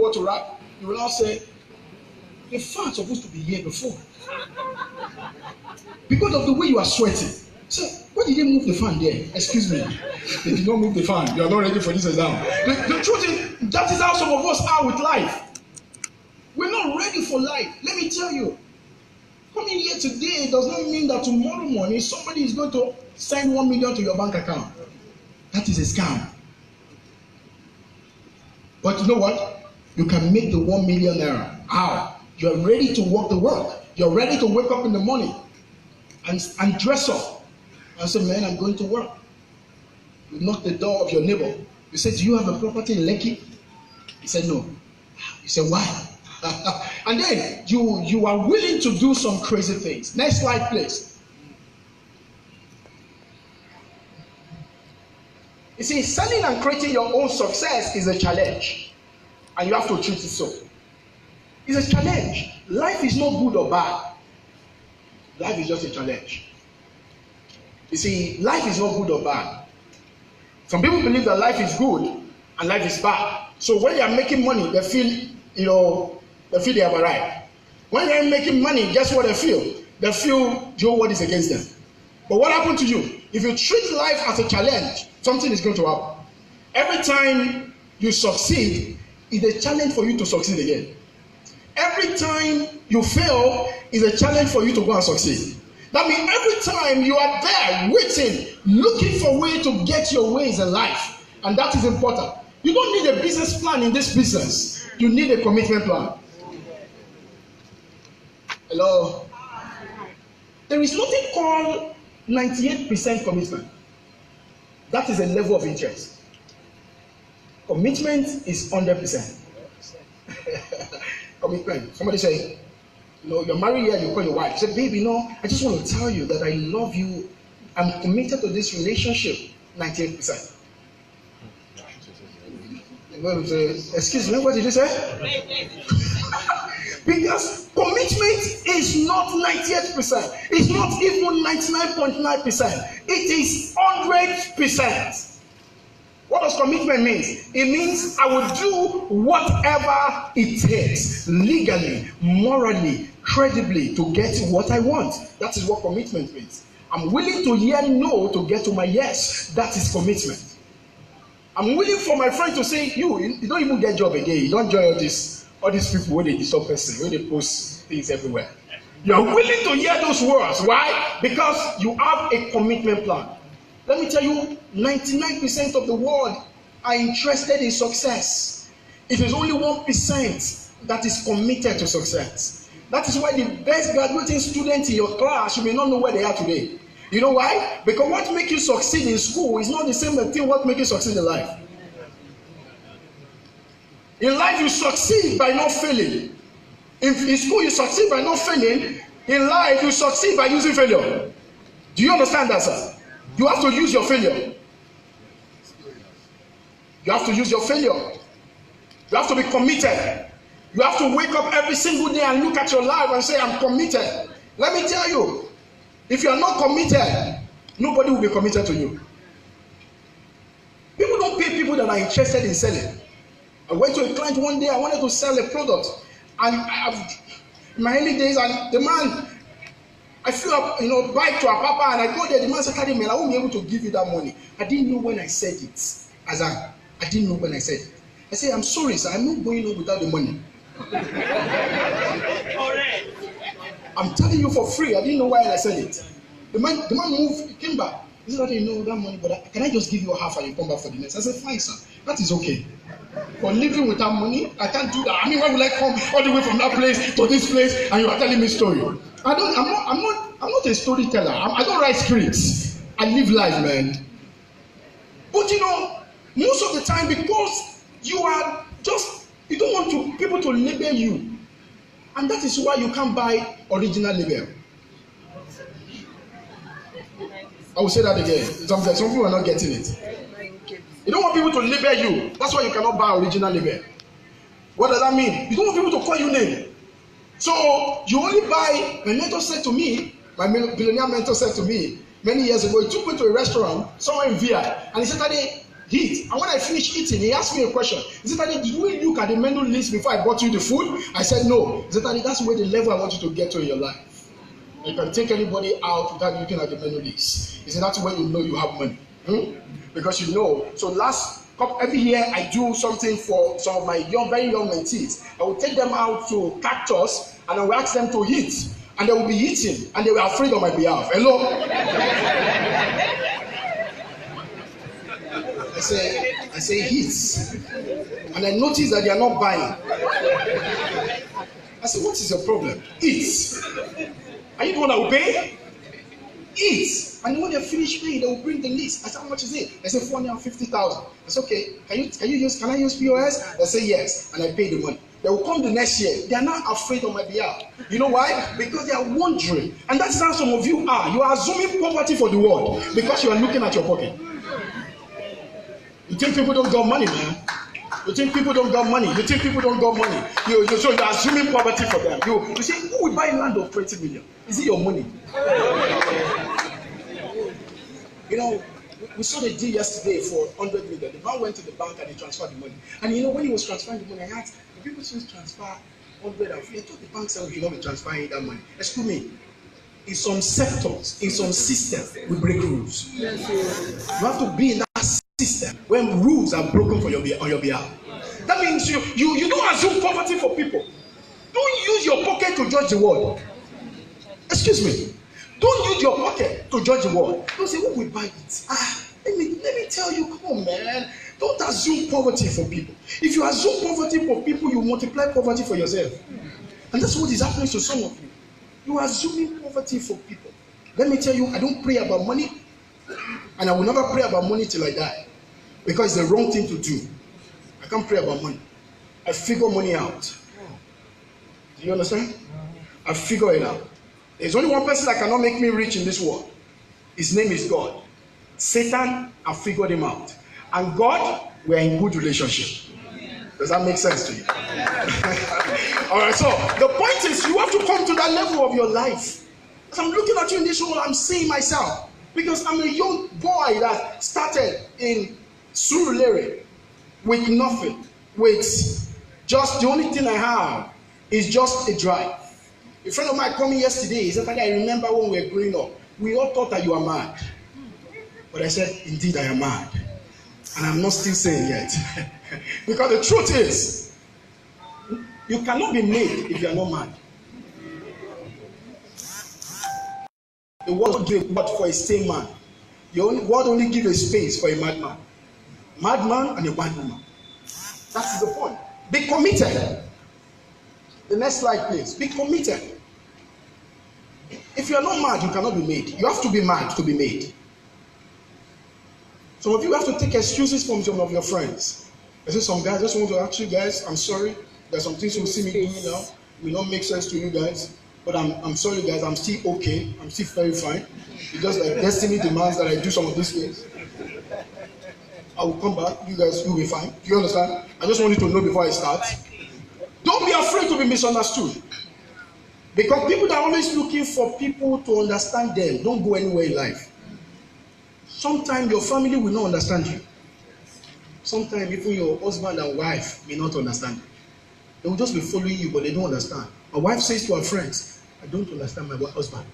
go to wrap, you will now say, the fan is supposed to be here before. Because of the way you are sweating. So, why did they move the fan there? Excuse me. They did not move the fan. You are not ready for this exam. The truth is, that is how some of us are with life. We're not ready for life. Let me tell you. Coming here today does not mean that tomorrow morning somebody is going to send 1 million to your bank account. That is a scam. But you know what? You can make the 1 million naira. How? You are ready to walk the work. You are ready to wake up in the morning and dress up and say, man, I'm going to work. You knock the door of your neighbor. You say, do you have a property in Lekki? He said, no. You say, why? And then you are willing to do some crazy things. Next slide, please. You see, selling and creating your own success is a challenge. And you have to treat it so. It's a challenge. Life is not good or bad. Life is just a challenge. You see, life is not good or bad. Some people believe that life is good and life is bad. So when they are making money, they feel, they have arrived. When they are making money, guess what they feel? They feel your word is against them. But what happened to you? If you treat life as a challenge, something is going to happen. Every time you succeed, it's a challenge for you to succeed again. Every time you fail, it's a challenge for you to go and succeed. That means every time you are there, waiting, looking for a way to get your ways in life. And that is important. You don't need a business plan in this business. You need a commitment plan. Hello? There is nothing called 98% commitment. That is a level of interest. Commitment is 100%. Commitment. Somebody say, you're married here, you call your wife. You say, baby, I just want to tell you that I love you. I'm committed to this relationship. 98%. Excuse me, what did you say? Because commitment is not 98%. It's not even 99.9%. It is 100%. What does commitment mean? It means I will do whatever it takes, legally, morally, credibly, to get what I want. That is what commitment means. I'm willing to hear no to get to my yes. That is commitment. I'm willing for my friend to say, you don't even get job again. You don't join all these people where they disturb person, where they post things everywhere. You are willing to hear those words. Why? Because you have a commitment plan. Let me tell you, 99% of the world are interested in success. It is only 1% that is committed to success. That is why the best graduating students in your class, you may not know where they are today. You know why? Because what makes you succeed in school is not the same thing what makes you succeed in life. In life, you succeed by not failing. In school, you succeed by not failing. In life, you succeed by using failure. Do you understand that, sir? You have to use your failure. You have to use your failure. You have to be committed. You have to wake up every single day and look at your life and say, I'm committed. Let me tell you, if you are not committed, nobody will be committed to you. People don't pay people that are interested in selling. I went to a client one day, I wanted to sell a product. And in my early days, and the man, I flew up, bike to Apapa, and I go there. The man said, "Carry me, I won't be able to give you that money." I didn't know when I said it. I didn't know when I said it. I said, "I'm sorry, sir, I'm not going home without the money." I'm telling you for free. I didn't know why I said it. The man moved, he came back. He said, that money, but can I just give you half and you come back for the next? I said, fine, sir. That is okay. But living without money, I can't do that. I mean, why would I come all the way from that place to this place and you are telling me story? I'm not a storyteller. I don't write scripts. I live life, man. But most of the time, because you don't want people to label you. And that is why you can't buy original label. I will say that again. Some people are not getting it. You don't want people to label you. That's why you cannot buy original label. What does that mean? You don't want people to call you name. So you only buy. My mentor said to me, my billionaire mentor said to me many years ago, he took me to a restaurant somewhere in VI, and he said, "Daddy, eat. And when I finished eating, he asked me a question. He said, Daddy, did we look at the menu list before I bought you the food? I said, no. He said, Daddy, that's where the level I want you to get to in your life. You can take anybody out without looking at the menu list. He said, that's when you know you have money. Because you know. So every year I do something for some of my very young mentees. I will take them out to Cactus and I will ask them to eat. And they will be eating and they were afraid on my behalf. Hello? I say eat. And I notice that they are not buying. I said, what is your problem? Eat. Are you the one that will pay? Eat. And when they finish paying, they will bring the list. I said, how much is it? They say 450,000. I said, okay, can I use POS? They say yes. And I pay the money. They will come the next year. They are not afraid on my behalf. You know why? Because they are wondering. And that's how some of you are. You are assuming poverty for the world because you are looking at your pocket. You think people don't got money, man? You think people don't got money? You think people don't got money? So you are assuming poverty for them. You say, who would buy land of 20 million? Is it your money? You know, we saw the deal yesterday for 100 million. The man went to the bank and he transferred the money. And you know, when he was transferring the money, I asked, if people should transfer 100, I thought the bank said we should not be transferring that money. Excuse me. In some sectors, in some systems, we break rules. You have to be in that system when rules are broken on your behalf. That means you don't assume poverty for people. Don't use your pocket to judge the world. Excuse me. Don't use your pocket to judge the world. Don't say, who will buy it? Let me tell you, come on, man. Don't assume poverty for people. If you assume poverty for people, you multiply poverty for yourself. And that's what is happening to some of you. You are assuming poverty for people. Let me tell you, I don't pray about money. And I will never pray about money till I die. Because it's the wrong thing to do. I can't pray about money. I figure money out. Do you understand? I figure it out. There's only one person that cannot make me rich in this world. His name is God. Satan, I figured him out. And God, we're in good relationship. Does that make sense to you? All right, so the point is you have to come to that level of your life. As I'm looking at you in this world, I'm seeing myself. Because I'm a young boy that started in Surulere with nothing. With just the only thing I have is just a drive. A friend of mine called me yesterday. He said, I remember when we were growing up, we all thought that you were mad. But I said, indeed, I am mad. And I'm not still saying yet. Because the truth is, you cannot be made if you are not mad. The world gave what for a sane man. The world only give a space for a madman. Madman and a mad woman. That's the point. Be committed. The next slide, please. Be committed. If you are not mad, you cannot be made. You have to be mad to be made. Some of you have to take excuses from some of your friends. I say, some guys, I just want to ask you guys, I'm sorry. There's some things you see me doing now. It will not make sense to you guys. But I'm sorry, guys. I'm still okay. I'm still very fine. It's just like destiny demands that I do some of these things. I will come back. You guys will be fine. Do you understand? I just want you to know before I start. Don't be afraid to be misunderstood. Because people that are always looking for people to understand them don't go anywhere in life. Sometimes your family will not understand you. Sometimes even your husband and wife may not understand you. They will just be following you, but they don't understand. My wife says to her friends, I don't understand my husband.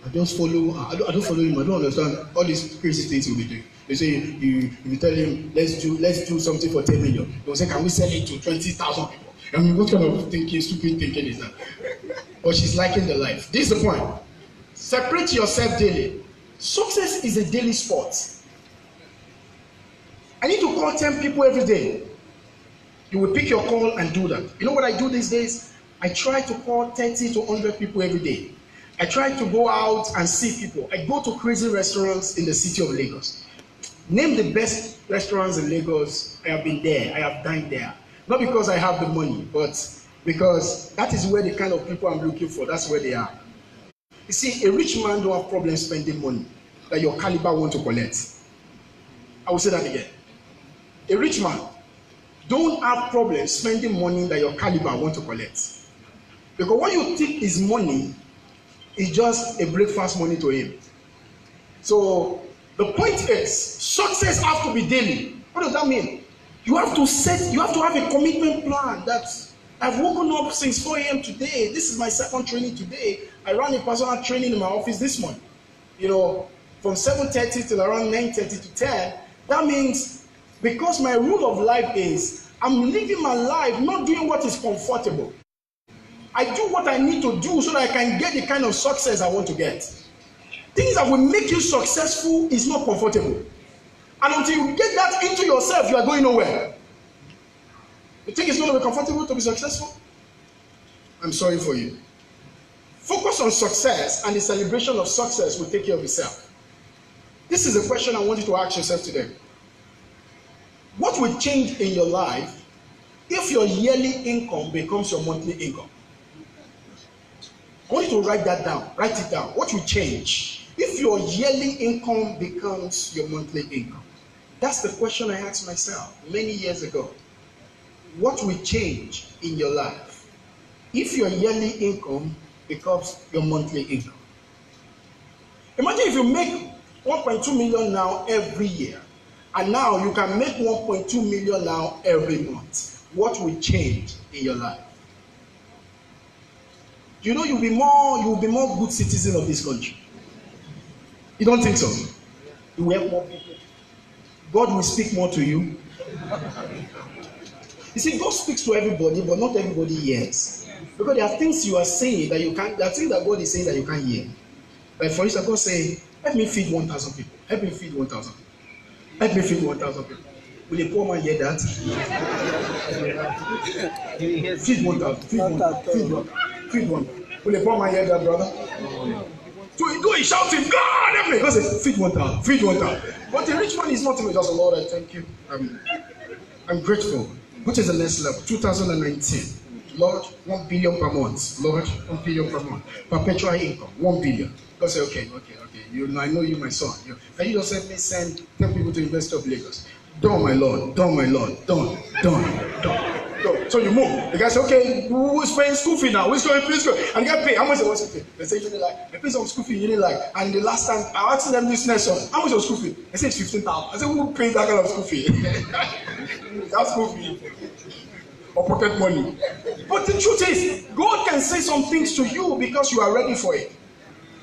I just follow, I don't follow him, I don't understand all these crazy things he'll be doing. They say, you tell him, let's do something for 10 million. They'll say, can we sell it to 20,000 people? I mean, what kind of stupid thinking is that? But she's liking the life. This is the point. Separate yourself daily. Success is a daily sport. I need to call 10 people every day. You will pick your call and do that. You know what I do these days? I try to call 30 to 100 people every day. I try to go out and see people. I go to crazy restaurants in the city of Lagos. Name the best restaurants in Lagos. I have been there. I have dined there. Not because I have the money, but because that is where the kind of people I'm looking for, that's where they are. You see, a rich man don't have problems spending money that your caliber want to collect. I will say that again. A rich man don't have problems spending money that your caliber want to collect. Because what you think is money is just a breakfast money to him. So The point is, success has to be daily. What does that mean? You have to have a commitment plan that I've woken up since 4 a.m. today. This is my second training today. I ran a personal training in my office this morning. From 7:30 till around 9:30 to 10. That means because my rule of life is I'm living my life not doing what is comfortable. I do what I need to do so that I can get the kind of success I want to get. Things that will make you successful is not comfortable. And until you get that into yourself, you are going nowhere. You think it's going to be comfortable to be successful? I'm sorry for you. Focus on success, and the celebration of success will take care of itself. This is a question I want you to ask yourself today. What will change in your life if your yearly income becomes your monthly income? I want you to write that down. Write it down. What will change if your yearly income becomes your monthly income? That's the question I asked myself many years ago. What will change in your life if your yearly income becomes your monthly income? Imagine if you make 1.2 million now every year, and now you can make 1.2 million now every month. What will change in your life? You know you'll be more good citizen of this country. You don't think so? You will help more people. God will speak more to you. You see, God speaks to everybody, but not everybody hears. Because there are things you are saying that you can't, there are things that God is saying that you can't hear. Like for instance, God saying, help me feed 1,000 people. Help me feed 1,000 people. Help me feed 1,000 people. Will a poor man hear that? Feed 1,000. Feed 1,000. Feed 1,000. Feed 1,000. Will a poor man hear that, brother? So he go, he shouting, God help me. God says, feed 1,000. Feed 1,000. But the rich man is not even just, Lord, I thank you. I'm grateful. Which is the next level? 2019. Lord, 1 billion per month. Lord, 1 billion per month. Perpetual income, 1 billion. God say, okay. I know you, my son. Can you just help me send 10 people to University of Lagos? Done, my Lord. Done. So you move. The guy say, okay, who's paying school fee now? Who's going to pay school? And the guy pay. How much they want to pay? They say, you like, I pay some school fee, you didn't like. And the last time, I asked them this next one, how much your school fee? They say it's 15,000. I said, who pays that kind of school fee? That's school fee. Or pocket money. But the truth is, God can say some things to you because you are ready for it.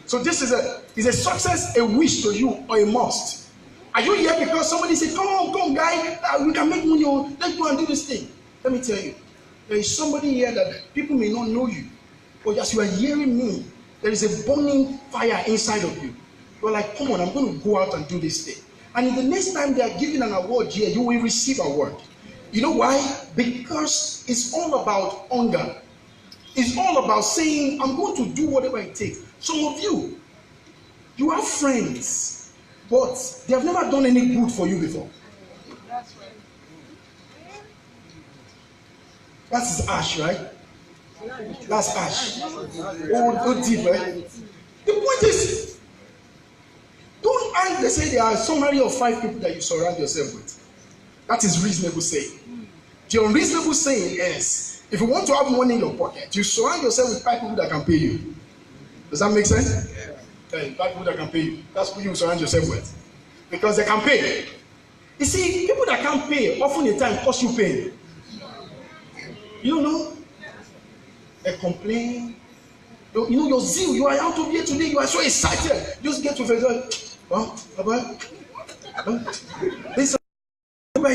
So this is a success, a wish to you, or a must. Are you here because somebody said, come guy, we can make money, let's go and do this thing. Let me tell you, there is somebody here that people may not know you, but as you are hearing me, there is a burning fire inside of you. You're like, come on, I'm going to go out and do this thing. And the next time they are giving an award here, you will receive an award. You know why? Because it's all about hunger. It's all about saying, I'm going to do whatever it takes. Some of you, you have friends, but they have never done any good for you before. That's ash, right? That's ash. Oh, deep, right? The point is, they say there are a summary of 5 people that you surround yourself with. That is reasonable saying. The unreasonable saying is, if you want to have money in your pocket, you surround yourself with 5 people that can pay you. Does that make sense? Yeah. 5 people that can pay you. That's who you surround yourself with. Because they can pay. You see, people that can't pay, often the time cost you pain. You know? They complain. You know your zeal, you are out of here today, you are so excited. Just get to Facebook. This is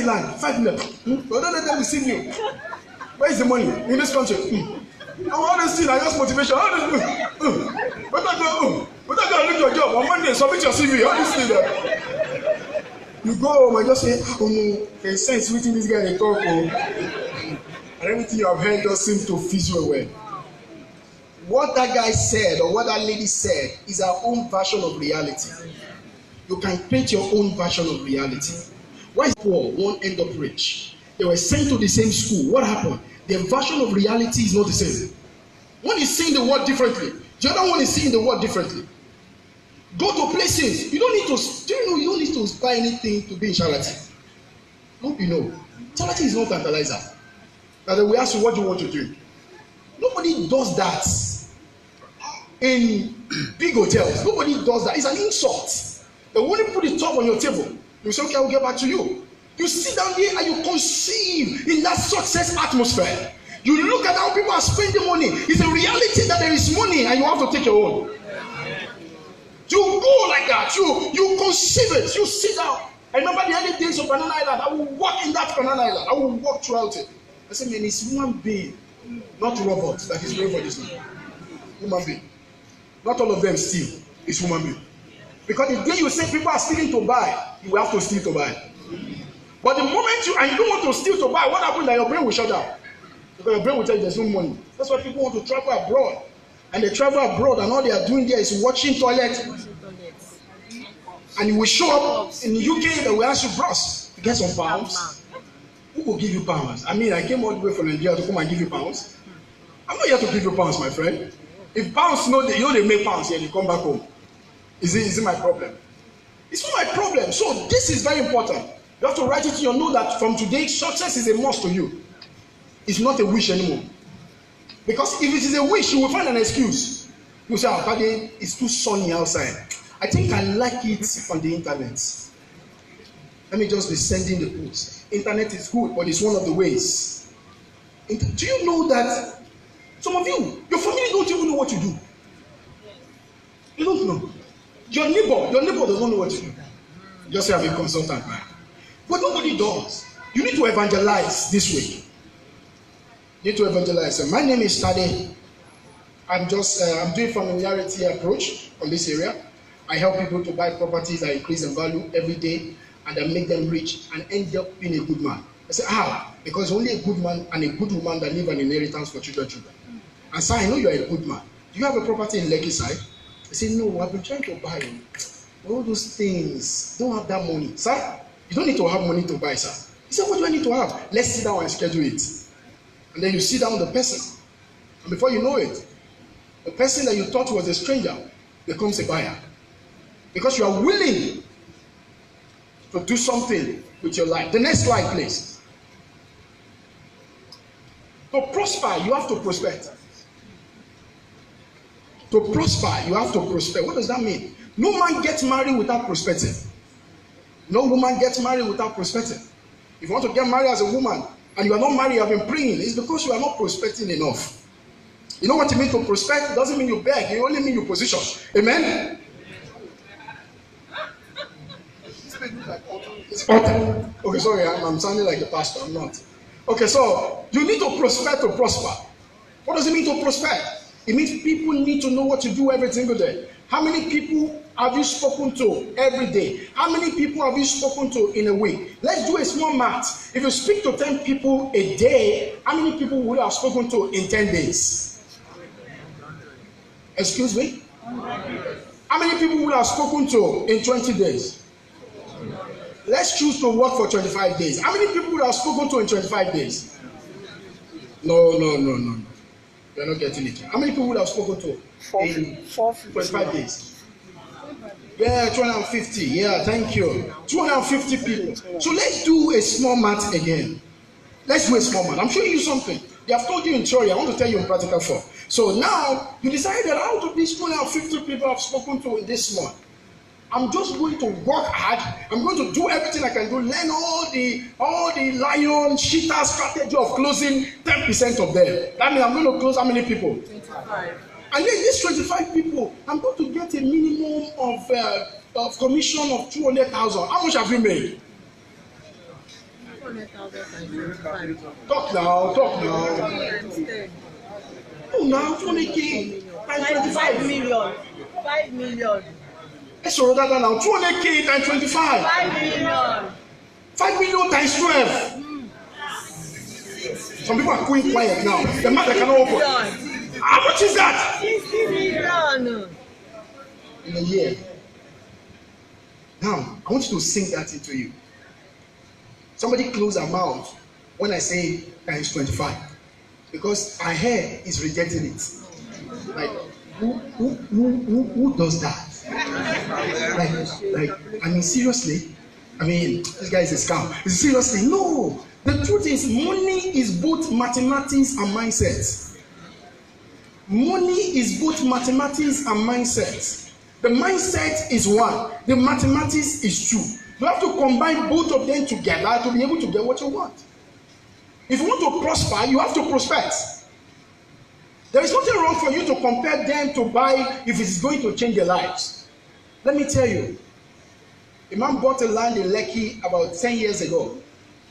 land, 5 minutes. Don't let them receive you. Where is the money in this country? All this thing, I just motivation. But I go look your job on Monday, submit your CV. All this thing. You go home and just say, oh no, there's sense within this guy they talk. And everything you have heard just seems to fizzle away. What that guy said or what that lady said is our own version of reality. You can create your own version of reality. Why is poor won't end up rich? They were sent to the same school. What happened? Their version of reality is not the same. One is seeing the world differently. The other one is seeing the world differently. Go to places. You don't need to. Do you know you don't need to buy anything to be in charity? Hope you know. Charity is not tantalizer. Now they will ask you what you want to drink. Nobody does that in big hotels. Nobody does that. It's an insult. They won't put it up on your table. You say, okay, I'll get back to you. You sit down here and you conceive in that success atmosphere. You look at how people are spending money. It's a reality that there is money and you have to take your own. You go like that. You conceive it. You sit down. I remember the early days of Banana Island. I will walk in that Banana Island. I will walk throughout it. I said, man, it's human being, not robots that is praying for this land. Human being. Not all of them steal. It's human being. Because the day you say people are stealing to buy, you will have to steal to buy. But the moment you don't want to steal to buy, what happens? That your brain will shut down. Because your brain will tell you there's no money. That's why people want to travel abroad. And they travel abroad and all they are doing there is watching toilet. And you will show up in the UK, they will ask you, bros, to get some pounds. Who will give you pounds? I mean, I came all the way from Nigeria to come and give you pounds. I'm not here to give you pounds, my friend. If pounds they make pounds here, they come back home. Is it my problem? It's not my problem. So this is very important. You have to write it in your note that from today, success is a must to you. It's not a wish anymore. Because if it is a wish, you will find an excuse. You say, oh, Daddy, it's too sunny outside. I think I like it on the internet. Let me just be sending the posts. Internet is good, but it's one of the ways. Do you know that some of you, your family don't even know what you do? You don't know. Your neighbor doesn't know what to do. Just say I'm a consultant, man. But nobody does. You need to evangelize this way. You need to evangelize. And my name is Tade. I'm doing familiarity approach on this area. I help people to buy properties that increase in value every day and that make them rich and end up being a good man. I say, how? Because only a good man and a good woman that leave an inheritance for children. And so I know you are a good man. Do you have a property in Lekki side? I say, no, I've been trying to buy all those things. Don't have that money. Sir, you don't need to have money to buy, sir. He said, what do I need to have? Let's sit down and schedule it. And then you sit down with the person. And before you know it, the person that you thought was a stranger becomes a buyer. Because you are willing to do something with your life. The next slide, please. To prosper, you have to prospect. To prosper, you have to prospect. What does that mean? No man gets married without prospecting. No woman gets married without prospecting. If you want to get married as a woman and you are not married, you have been praying, it's because you are not prospecting enough. You know what it means to prospect? It doesn't mean you beg, it only means you position. Amen? Okay, sorry, I'm sounding like a pastor. I'm not. Okay, so you need to prospect to prosper. What does it mean to prospect? It means people need to know what to do every single day. How many people have you spoken to every day? How many people have you spoken to in a week? Let's do a small math. If you speak to 10 people a day, how many people would you have spoken to in 10 days? Excuse me? How many people would you have spoken to in 20 days? Let's choose to work for 25 days. How many people would have spoken to in 25 days? No. You're not getting it. How many people would have spoken to in 25 days? Yeah, 250. Yeah, thank you. 250 people. So let's do a small math again. Let's do a small math. I'm showing you something. They have told you in theory. I want to tell you in practical form. So now you decided out of these 250 people I've spoken to in this month, I'm just going to work hard. I'm going to do everything I can do. Learn all the lion cheetah strategy of closing 10% of them. That means I'm going to close how many people? 25. And then these 25 people, I'm going to get a minimum of commission of 200,000. How much have you made? 200,000. Talk now. Oh, now 200K times 25. 5 million. 5 million. Let's roll that down now. 200K times 25. 5 million. 5 million times 12. Some people are going quiet now. The matter cannot open. How much is that? 60 million. In a year. Now, I want you to sink that into you. Somebody close their mouth when I say times 25. Because our hair is rejecting it. Like, who does that? I mean, seriously? I mean, this guy is a scam. Seriously? No. The truth is, money is both mathematics and mindset. Money is both mathematics and mindset. The mindset is one. The mathematics is two. You have to combine both of them together to be able to get what you want. If you want to prosper, you have to prospect. There is nothing wrong for you to compare them to buy if it's going to change their lives. Let me tell you, a man bought a land in Lekki about 10 years ago.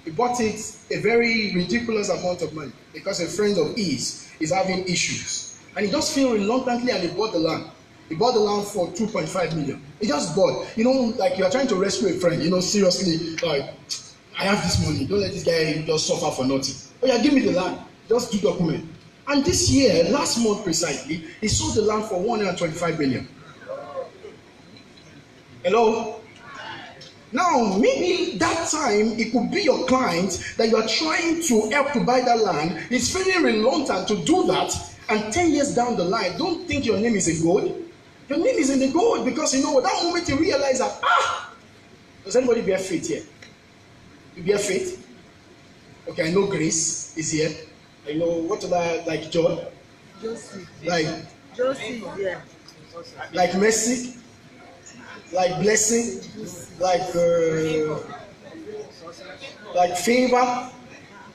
He bought it a very ridiculous amount of money because a friend of his is having issues. And he just feel reluctantly and he bought the land. He bought the land for 2.5 million. He just bought. You know, like you are trying to rescue a friend, you know, seriously, like, I have this money. Don't let this guy just suffer for nothing. Oh yeah, give me the land. Just do document. And this year, last month precisely, he sold the land for 125 million. Hello? Now, maybe that time it could be your client that you are trying to help to buy that land. It's feeling reluctant to do that. And 10 years down the line, don't think your name is in gold. Your name is in the gold because you know at that moment you realize that, does anybody bear faith here? You bear faith? Okay, I know Grace is here. I know what other, like John? Josie. Like Josie, yeah. Like Mercy? Like Blessing? Like Favor?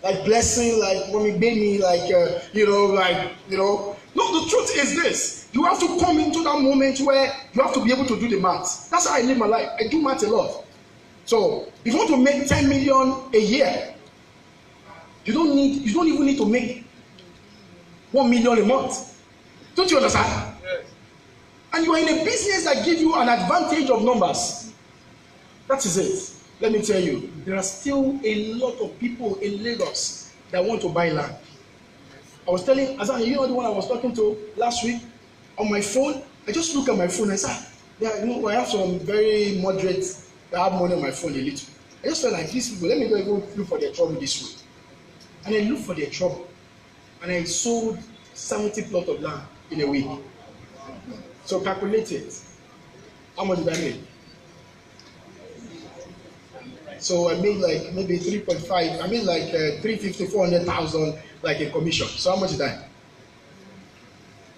Like Blessing? Like Mommy Baby? Like, No, the truth is this. You have to come into that moment where you have to be able to do the math. That's how I live my life. I do math a lot. So, if you want to make 10 million a year, you don't even need to make 1 million a month. Don't you understand? Yes. And you are in a business that gives you an advantage of numbers. That is it. Let me tell you, there are still a lot of people in Lagos that want to buy land. I was telling Azan, you know the one I was talking to last week on my phone. I just look at my phone and say, I have some very moderate. I have money on my phone a little. I just felt like these people. Let me go look for their trouble this way. And I looked for their trouble, and I sold 70 plots of land in a week. So calculate it. How much did I make? So I made like maybe 3.5. I made like 350, 400,000 like a commission. So how much did I?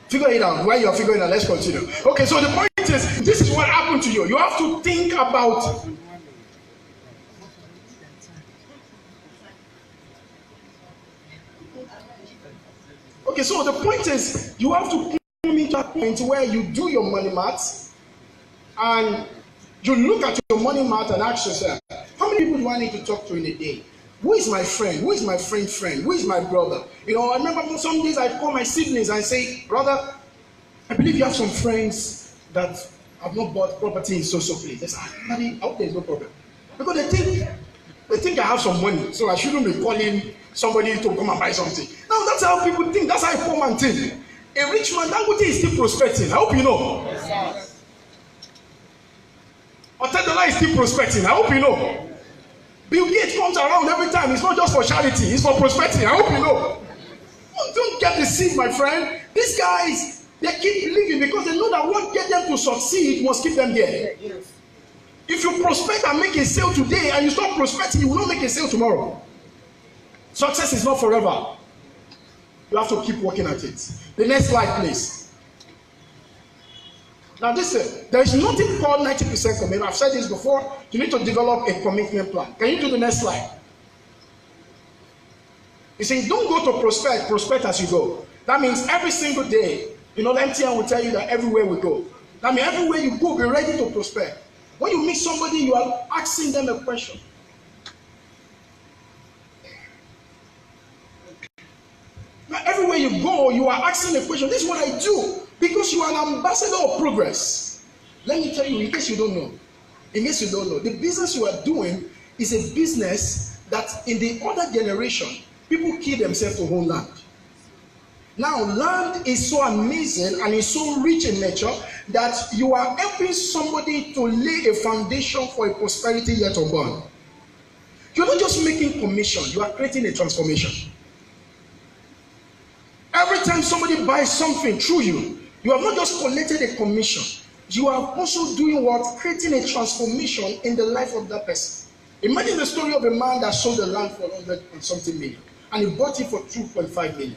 Figure it out. While you are figuring it out, let's continue. Okay, so the point is, this is what happened to you. You have to think about. Okay, so the point is, you have to come into a point where you do your money math and you look at your money math and ask yourself, how many people do I need to talk to in a day? Who is my friend? Who is my friend's friend? Who is my brother? You know, I remember some days I call my siblings and say, brother, I believe you have some friends that have not bought property in so place. They say, Daddy, I hope there's no problem. Because they think I have some money, so I shouldn't be calling somebody to come and buy something. Now that's how people think. That's how a poor man thinks. A rich man, Dangote is still prospecting. I hope you know. Otedola is still prospecting. I hope you know. Bill Gates comes around every time. It's not just for charity. It's for prospecting. I hope you know. Don't get deceived, my friend. These guys, they keep believing because they know that what gets them to succeed must keep them there. Yes. If you prospect and make a sale today and you stop prospecting, you will not make a sale tomorrow. Success is not forever. You have to keep working at it. The next slide, please. Now listen, there is nothing called 90% commitment. I've said this before. You need to develop a commitment plan. Can you do the next slide? You say, don't go to prospect as you go. That means every single day, you know, MTN will tell you that everywhere we go. That means everywhere you go, be ready to prospect. When you meet somebody, you are asking them a question. Now, everywhere you go, you are asking a question. This is what I do. Because you are an ambassador of progress. Let me tell you, in case you don't know. In case you don't know, the business you are doing is a business that in the other generation, people kill themselves to own land. Now, land is so amazing and is so rich in nature that you are helping somebody to lay a foundation for a prosperity yet unborn. You're not just making commission, you are creating a transformation. Every time somebody buys something through you, you have not just collected a commission, you are also doing what? Creating a transformation in the life of that person. Imagine the story of a man that sold the land for 100 and something million, and he bought it for 2.5 million.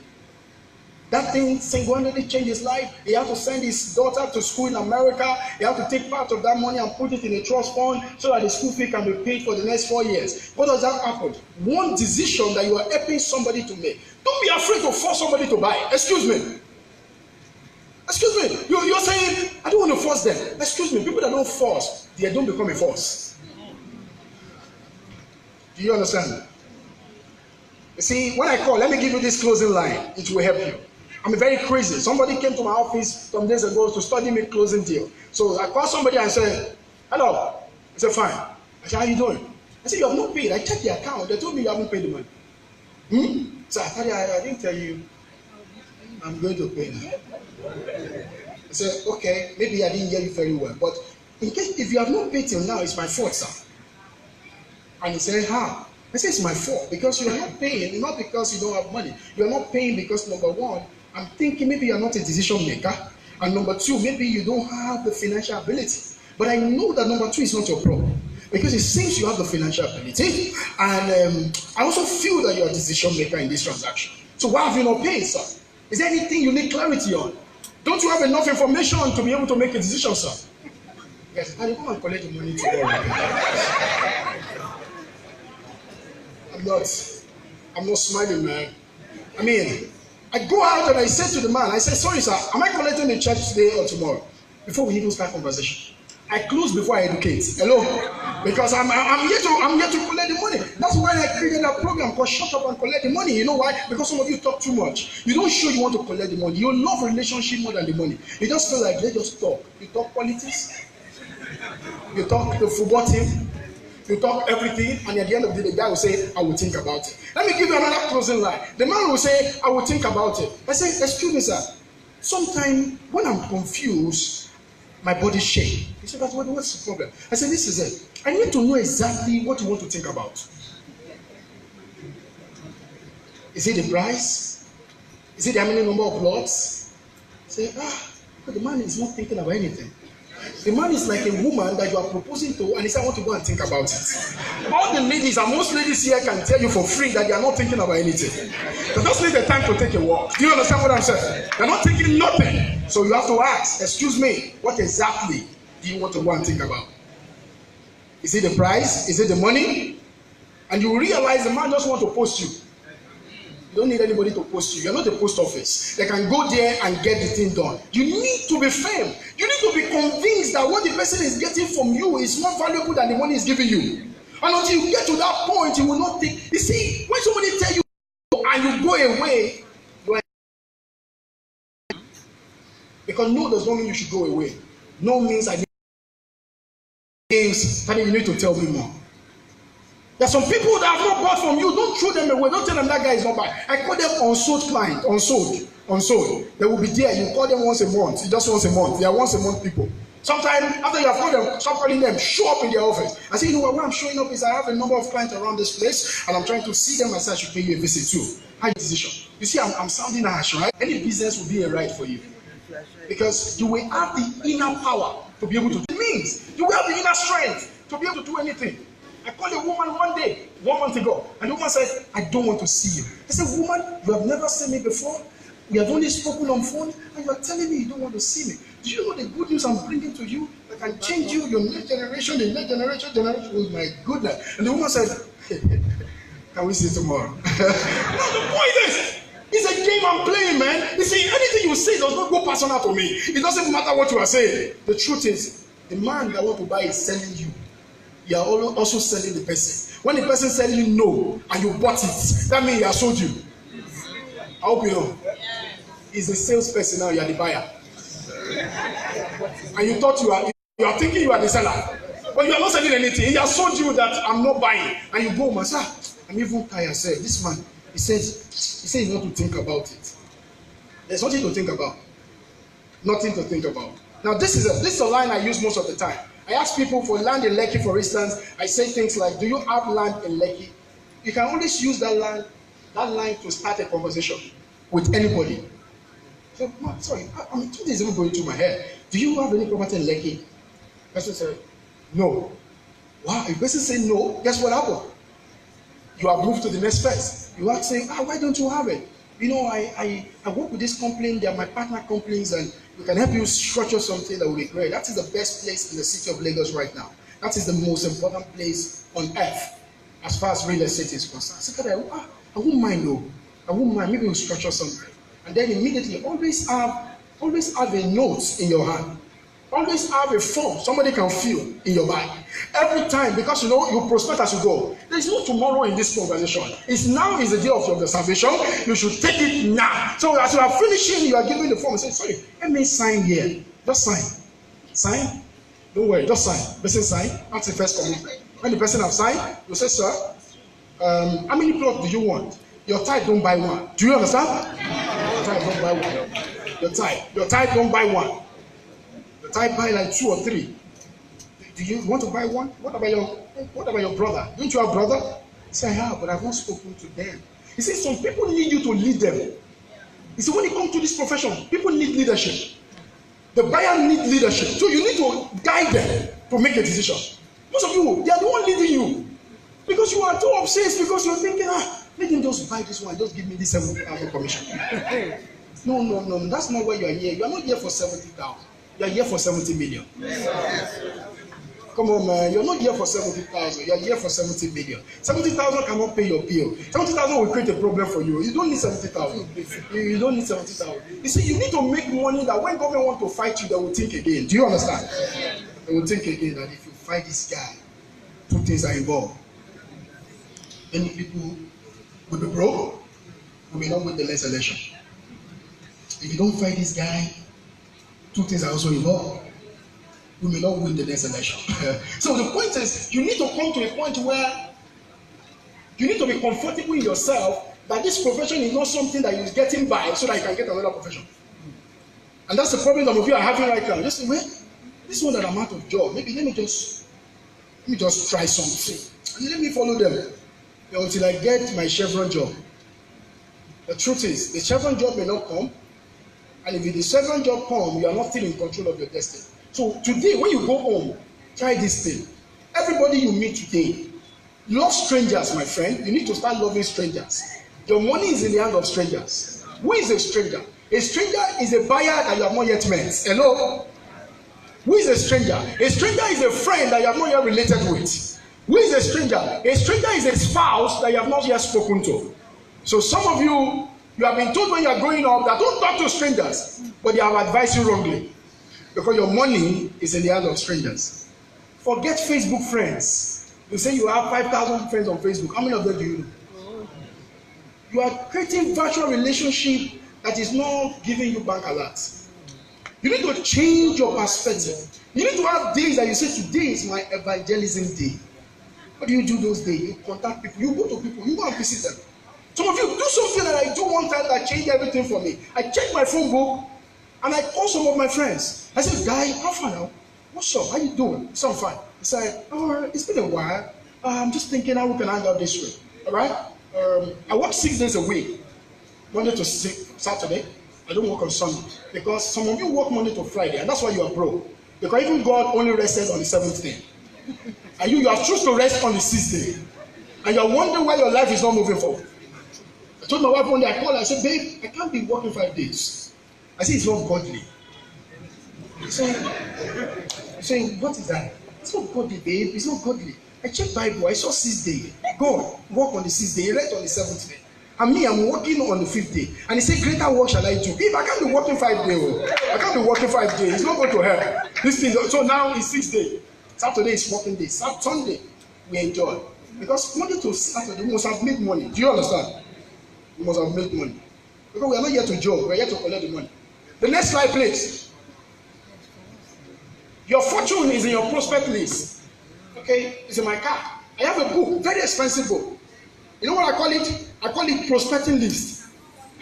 That thing single-handedly changed his life. He had to send his daughter to school in America. He had to take part of that money and put it in a trust fund so that the school fee can be paid for the next 4 years. What does that happen? One decision that you are helping somebody to make. Don't be afraid to force somebody to buy. Excuse me. Excuse me. You're saying, I don't want to force them. Excuse me. People that don't force, they don't become a force. Do you understand? You see, when I call, let me give you this closing line. It will help you. I'm very crazy. Somebody came to my office some days ago to study me closing deal. So I called somebody and said, hello. I said, fine. I said, how you doing? I said, you have not paid. I checked the account. They told me you haven't paid the money. So I didn't tell you. I'm going to pay now. I said, okay, maybe I didn't hear you very well. But in case, if you have not paid till now, it's my fault, sir. And he said, how? I said, it's my fault because you are not paying, not because you don't have money. You are not paying because, number one, I'm thinking maybe you are not a decision maker. And number two, maybe you don't have the financial ability. But I know that number two is not your problem. Because it seems you have the financial ability. And I also feel that you are a decision maker in this transaction. So why have you not paid, sir? Is there anything you need clarity on? Don't you have enough information to be able to make a decision, sir? Yes, can you come and collect the money tomorrow? I'm not smiling, man. I mean, I go out and I say to the man, I say, sorry, sir, am I collecting the check today or tomorrow? Before we even start conversation. I close before I educate. Hello? Because I'm here to collect the money. That's why I created a program called Shut Up and Collect the Money. You know why? Because some of you talk too much. You don't show you want to collect the money. You love relationship more than the money. You just feel like, let's just talk. You talk politics. You talk the football team. You talk everything, and at the end of the day, the guy will say, I will think about it. Let me give you another closing line. The man will say, I will think about it. I say, excuse me, sir. Sometimes when I'm confused, my body shake. He said, but what's the problem? I said, this is it. I need to know exactly what you want to think about. Is it the price? Is it the many number of lots? I say, but the man is not thinking about anything. The man is like a woman that you are proposing to, and he said, I want to go and think about it. All the ladies, and most ladies here can tell you for free that they are not thinking about anything. They just need the time to take a walk. Do you understand what I'm saying? They're not thinking nothing. So you have to ask, excuse me, what exactly do you want to go and think about? Is it the price? Is it the money? And you realize the man just wants to post you. You don't need anybody to post you. You're not a post office. They can go there and get the thing done. You need to be firm. You need to be convinced that what the person is getting from you is more valuable than the money is giving you. And until you get to that point, you will not take. You see, when somebody tells you and you go away, you are. Because no does not mean you should go away. No means I need things that you need to tell me more. There are some people that have not bought from you. Don't throw them away. Don't tell them that guy is not buying. I call them unsold client. Unsold. They will be there. You call them once a month. Just once a month. They are once a month people. Sometimes after you have called them, stop calling them. Show up in their office. I say, you know what? Why I'm showing up is I have a number of clients around this place, and I'm trying to see them. I say I should pay you a visit too. High decision. You see, I'm sounding harsh, right? Any business will be a right for you because you will have the inner power to be able to. It means you will have the inner strength to be able to do anything. I called a woman one day, 1 month ago, and the woman said, I don't want to see you. I said, woman, you have never seen me before. We have only spoken on phone, and you are telling me you don't want to see me. Do you know the good news I'm bringing to you that can change you, your next generation, the next generation? Oh my goodness. And the woman said, can we see tomorrow? No, the point is, it's a game I'm playing, man. You see, anything you say does not go personal to me. It doesn't matter what you are saying. The truth is, the man that wants to buy is selling you. You are also selling the person. When the person selling you no and you bought it, that means he has sold you. I hope you know. He's a salesperson now, you are the buyer. And you thought you are thinking you are the seller. But you are not selling anything. He has sold you that I'm not buying. And you go, Master, I'm even tired. Say, this man, he says not to think about it. There's nothing to think about. Nothing to think about. Now this is a line I use most of the time. I ask people for land in Lekki, for instance. I say things like, do you have land in Lekki? You can always use that line to start a conversation with anybody. So, man, sorry, two days even going through my head. Do you have any property in Lekki? Person said, no. Wow, if person say no, guess what happened? You have moved to the next phase. You are saying, why don't you have it? I work with this company, they are my partner companies, and we can help you structure something that will be great. That is the best place in the city of Lagos right now. That is the most important place on earth as far as real estate is concerned. I said, I won't mind though. I won't mind. Maybe we'll structure something. And then immediately, always have a note in your hand. Always have a form somebody can fill in your bag. Every time, because you prospect as you go. There is no tomorrow in this conversation. Now is the day of your salvation. You should take it now. So as you are finishing, you are giving the form and say, sorry, let me sign here. Just sign. Sign. Don't worry, just sign. Person sign. That's the first commitment. When the person has signed, you say, sir, how many plots do you want? Your tithe don't buy one. Do you understand? Your tithe don't buy one. Your tithe don't buy one. Your tithe buy like 2 or 3. Do you want to buy one? What about your brother? Don't you have brother? He said, yeah, but I've not spoken to them. He said, some people need you to lead them. He said, when it comes to this profession, people need leadership. The buyer needs leadership. So you need to guide them to make a decision. Most of you, they are the one leading you. Because you are too obsessed, because you're thinking, let them just buy this one, just give me this 70,000 commission. No, that's not why you are here. You are not here for 70,000. You are here for 70 million. Come on, man. You're not here for 70,000. You are here for 70 million. 70,000 cannot pay your bill. 70,000 will create a problem for you. You don't need 70,000. You don't need 70,000. You see, you need to make money that when government want to fight you, they will think again. Do you understand? They will think again that if you fight this guy, 2 things are involved. Many people will be broke. We may not win the next election. If you don't fight this guy, 2 things are also involved. We may not win the next election. So the point is, you need to come to a point where you need to be comfortable in yourself that this profession is not something that you're getting by so that you can get another profession. And that's the problem some of you are having right now. Just say, well, this one that I'm out of job, maybe let me just try something. And let me follow them until I get my Chevron job. The truth is, the Chevron job may not come. And if the Chevron job comes, you are not still in control of your destiny. So today, when you go home, try this thing. Everybody you meet today, love strangers, my friend. You need to start loving strangers. Your money is in the hand of strangers. Who is a stranger? A stranger is a buyer that you have not yet met. Hello? Who is a stranger? A stranger is a friend that you have not yet related with. Who is a stranger? A stranger is a spouse that you have not yet spoken to. So some of you have been told when you are growing up that don't talk to strangers, but they have advised you wrongly. Because your money is in the hands of strangers. Forget Facebook friends. You say you have 5,000 friends on Facebook. How many of them do you know? You are creating virtual relationship that is not giving you bank alerts. You need to change your perspective. You need to have days that you say, today is my evangelism day. What do you do those days? You contact people. You go to people. You go and visit them. Some of you do something that I do one time that changed everything for me. I checked my phone book and I called some of my friends. I said, guy, how far now? What's up? How you doing? So I'm fine. He said, it's been a while. I'm just thinking how we can hang out this way. All right? I work 6 days a week. Monday to Saturday. I don't work on Sunday. Because some of you work Monday to Friday. And that's why you are broke. Because even God only rested on the 7th day. And you are choose to rest on the 6th day. And you are wondering why your life is not moving forward. I told my wife one day, I called her, I said, babe, I can't be working 5 days. I said, it's not godly. He said, what is that? It's not godly, babe. It's not godly. I checked Bible. I saw 6th day. God work on the 6th day. He rest on the 7th day. And me, I'm working on the 5th day. And he said, greater work shall I do. If I can't be working 5 days, I can't be working 5 days. It's not going to help. This thing. So now it's 6th day. Saturday is working day. Sunday, we enjoy. Because Monday to Saturday, we must have made money. Do you understand? We must have made money. Because we are not here to joke. We are here to collect the money. The next slide, please. Your fortune is in your prospect list. Okay, it's in my car. I have a book, very expensive book. You know what I call it? I call it prospecting list.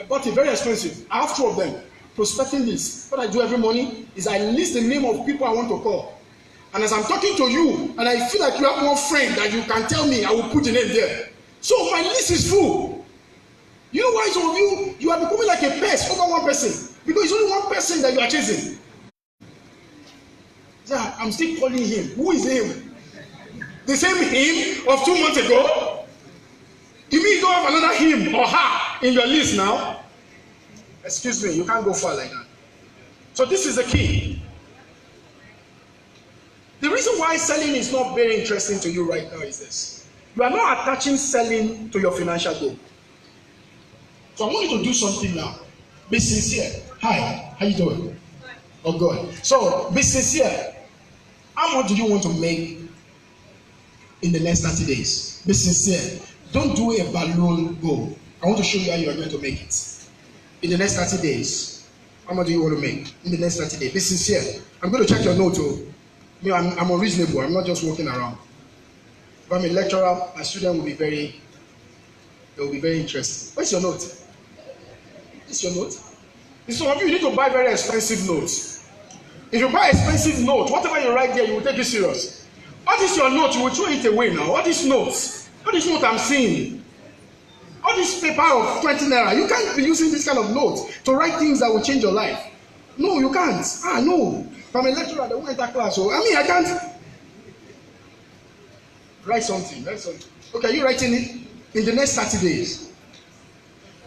I bought it, very expensive. I have 2 of them. Prospecting list. What I do every morning is I list the name of people I want to call. And as I'm talking to you, and I feel like you have one friend that you can tell me, I will put the name there. So my list is full. You know why some of you are becoming like a pest over one person? Because it's only one person that you are chasing. Yeah, I'm still calling him. Who is him? The same him of 2 months ago? You mean you don't have another him or her in your list now? Excuse me, you can't go far like that. So this is the key. The reason why selling is not very interesting to you right now is this. You are not attaching selling to your financial goal. So I want you to do something now. Be sincere. Hi, how you doing? Oh, good. So be sincere. How much do you want to make in the next 30 days? Be sincere. Don't do a balloon goal. I want to show you how you are going to make it. In the next 30 days, how much do you want to make in the next 30 days? Be sincere. I'm going to check your note too. You know, I'm unreasonable. I'm not just walking around. If I'm a lecturer, my student will be very interested. What's your note? What's your note? Some of you need to buy very expensive notes. If you buy expensive note, whatever you write there, you will take it serious. What is your note? You will throw it away now. What is notes? What is note I'm seeing? All this paper of 20 naira, you can't be using this kind of note to write things that will change your life. No, you can't. No. If I'm a lecturer, I don't enter class. So, I can't. Write something. Okay, you're writing it in the next 30 days.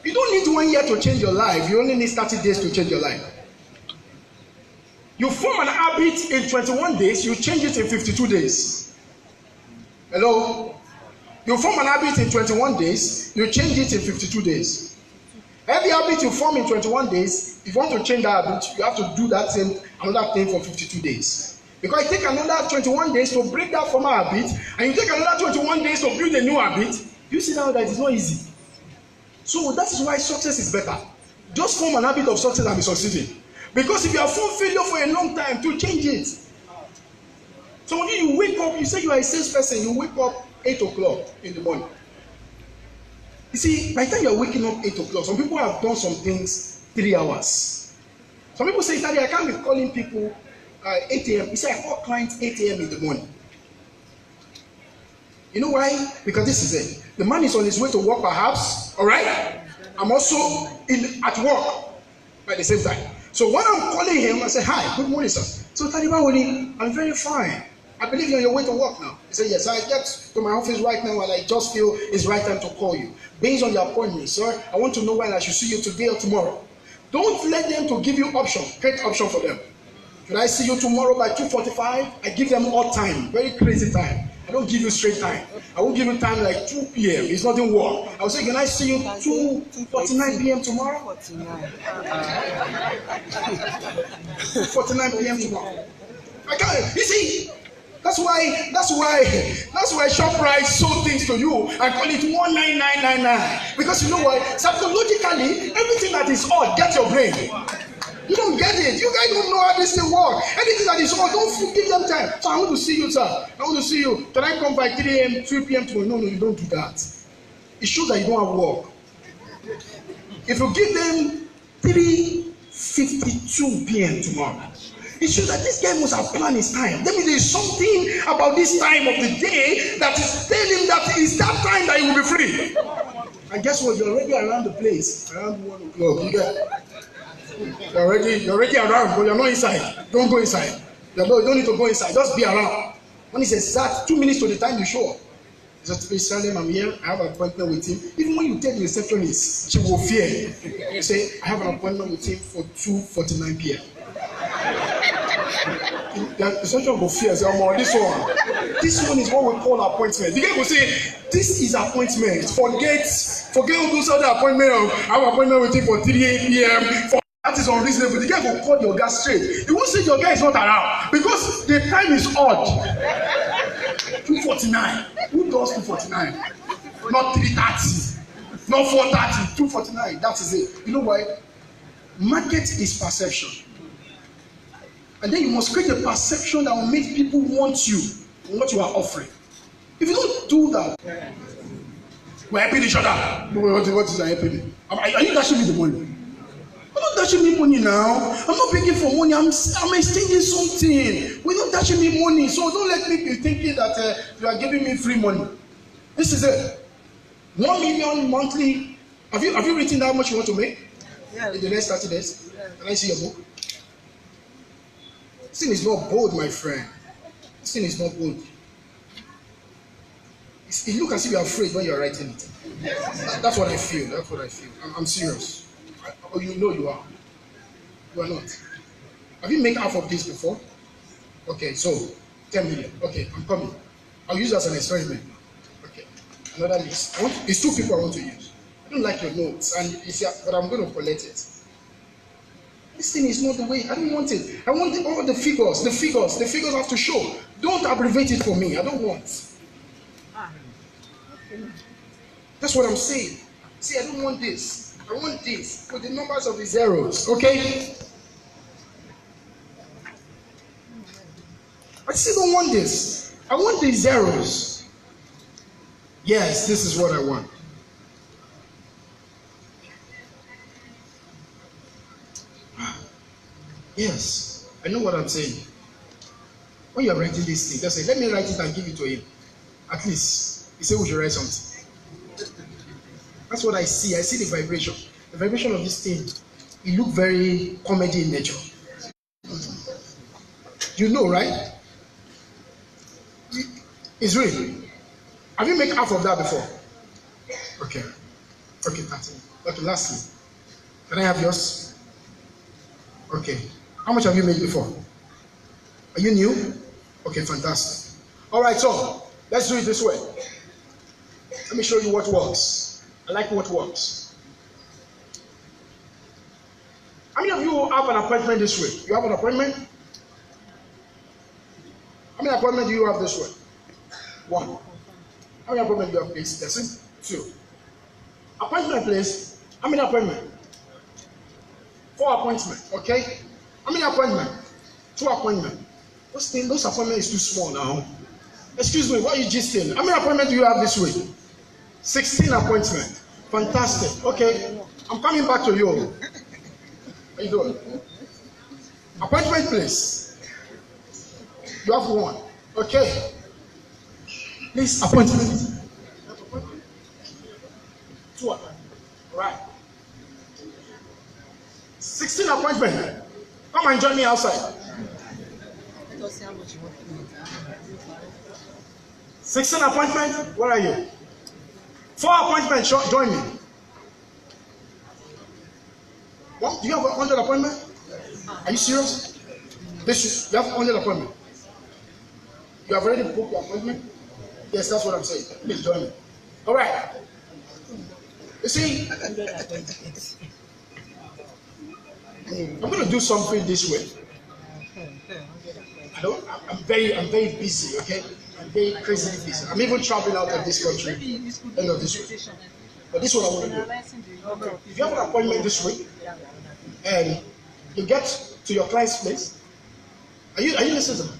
You don't need 1 year to change your life. You only need 30 days to change your life. You form an habit in 21 days, you change it in 52 days. Hello? You form an habit in 21 days, you change it in 52 days. Every habit you form in 21 days, if you want to change that habit, you have to do that same another thing for 52 days. Because it takes another 21 days to break that former habit, and you take another 21 days to build a new habit, you see now that it's not easy. So that is why success is better. Just form an habit of success and be succeeding. Because if you have formed failure for a long time, to change it. So when you wake up, you say you are a salesperson, you wake up 8 o'clock in the morning. You see, by the time you are waking up 8 o'clock, some people have done some things 3 hours. Some people say, Daddy, I can't be calling people 8 a.m. You say, I call clients 8 a.m. in the morning. You know why? Because this is it. The man is on his way to work perhaps, all right? I'm also at work at the same time. So when I'm calling him, I say, hi, good morning, sir. So Talibawani, I'm very fine. I believe you're on your way to work now. He said, yes, I get to my office right now and I just feel it's right time to call you. Based on your appointment, sir, I want to know when I should see you today or tomorrow. Don't let them to give you option. Create option for them. Should I see you tomorrow by 2:45? I give them all time, very crazy time. I don't give you straight time. I won't give you time like 2 p.m. It's nothing work. I will say, can I see you 2:49 p.m. tomorrow? 2:49 p.m. tomorrow. I can't. You see, that's why ShopRite sold things to you and call it 19999. Because you know why? Psychologically, everything that is odd gets your brain. You don't get it. You guys don't know how this thing works. Anything that is odd, don't give them time. So I want to see you, sir. I want to see you. Can I come by 3 a.m., 3 p.m. tomorrow? No, you don't do that. It shows that you don't have work. If you give them 3:52 p.m. tomorrow, it shows that this guy must have planned his time. That means there is something about this time of the day that is telling him that it's that time that he will be free. And guess what? You're already around the place. Around 1 o'clock. You get You're already around, but you're not inside. Don't go inside. You don't need to go inside. Just be around. When it's exact 2 minutes to the time you show up, you just please tell them I'm here. I have an appointment with him. Even when you tell the receptionist, she will fear. You say I have an appointment with him for 2:49 p.m. The reception will fear. Say, oh, this one is what we call appointment. The guy will say, this is appointment. Forget all those other appointments. I have an appointment with him for 3 p.m. That is unreasonable. The guy will call your guy straight. He won't say your guy is not around because the time is odd. 2:49. Who does 2:49? Not 3:30. Not 4:30. 2:49. That is it. You know why? Market is perception. And then you must create a perception that will make people want you and what you are offering. If you don't do that, we're helping each other. What is helping? Are you dashing me the money? I'm not dashing me money now. I'm not begging for money. I'm exchanging something. We're not dashing me money. So don't let me be thinking that you are giving me free money. This is it. 1 million monthly. Have you written how much you want to make in the next 30 days? Can I see your book? This thing is not bold, my friend. This thing is not bold. It looks as if you are afraid when you are writing it. That's what I feel. I'm serious. Oh, you know you are. You are not. Have you made half of this before? Okay, so 10 million. Okay, I'm coming. I'll use it as an experiment. Okay, another list. It's two people I want to use. I don't like your notes, and but I'm going to collect it. This thing is not the way. I don't want it. I want all the figures. The figures have to show. Don't abbreviate it for me. I don't want. That's what I'm saying. See, I don't want this. I want this with the numbers of the zeros. Okay? I still don't want this. I want the zeros. Yes, this is what I want. Yes, I know what I'm saying. When you're writing this thing, just say, let me write it and give it to him. At least, he said we should write something. That's what I see. I see the vibration. The vibration of this thing, it look very comedy in nature. You know, right? It's real. Have you made half of that before? Okay. Okay, that's it. Okay, lastly. Can I have yours? Okay. How much have you made before? Are you new? Okay, fantastic. All right, so let's do it this way. Let me show you what works. I like what works. How many of you have an appointment this week? You have an appointment? How many appointments do you have this week? One. How many appointments do you have, please? That's it. Two. Appointment, please. How many appointments? 4 appointments. Okay. How many appointments? 2 appointments. Those appointments is too small now. Excuse me, what are you gisting? How many appointments do you have this week? 16 appointments. Fantastic. Okay. I'm coming back to you. How you doing? Appointment, please. You have 1. Okay. Please, appointment. 2 appointments. Right. 16 appointments. Come and join me outside. 16 appointments. Where are you? 4 appointments. Join me. What? Do you have 100 appointments? Are you serious? You have 100 appointments. You have already booked your appointment? Yes, that's what I'm saying. Please join me. All right. You see, I'm going to do something this way. I'm very busy, okay? I'm very crazy busy. I'm even traveling out of this country end of this week. But this is what I want to do. If you have an appointment this week and you get to your client's place, are you listening to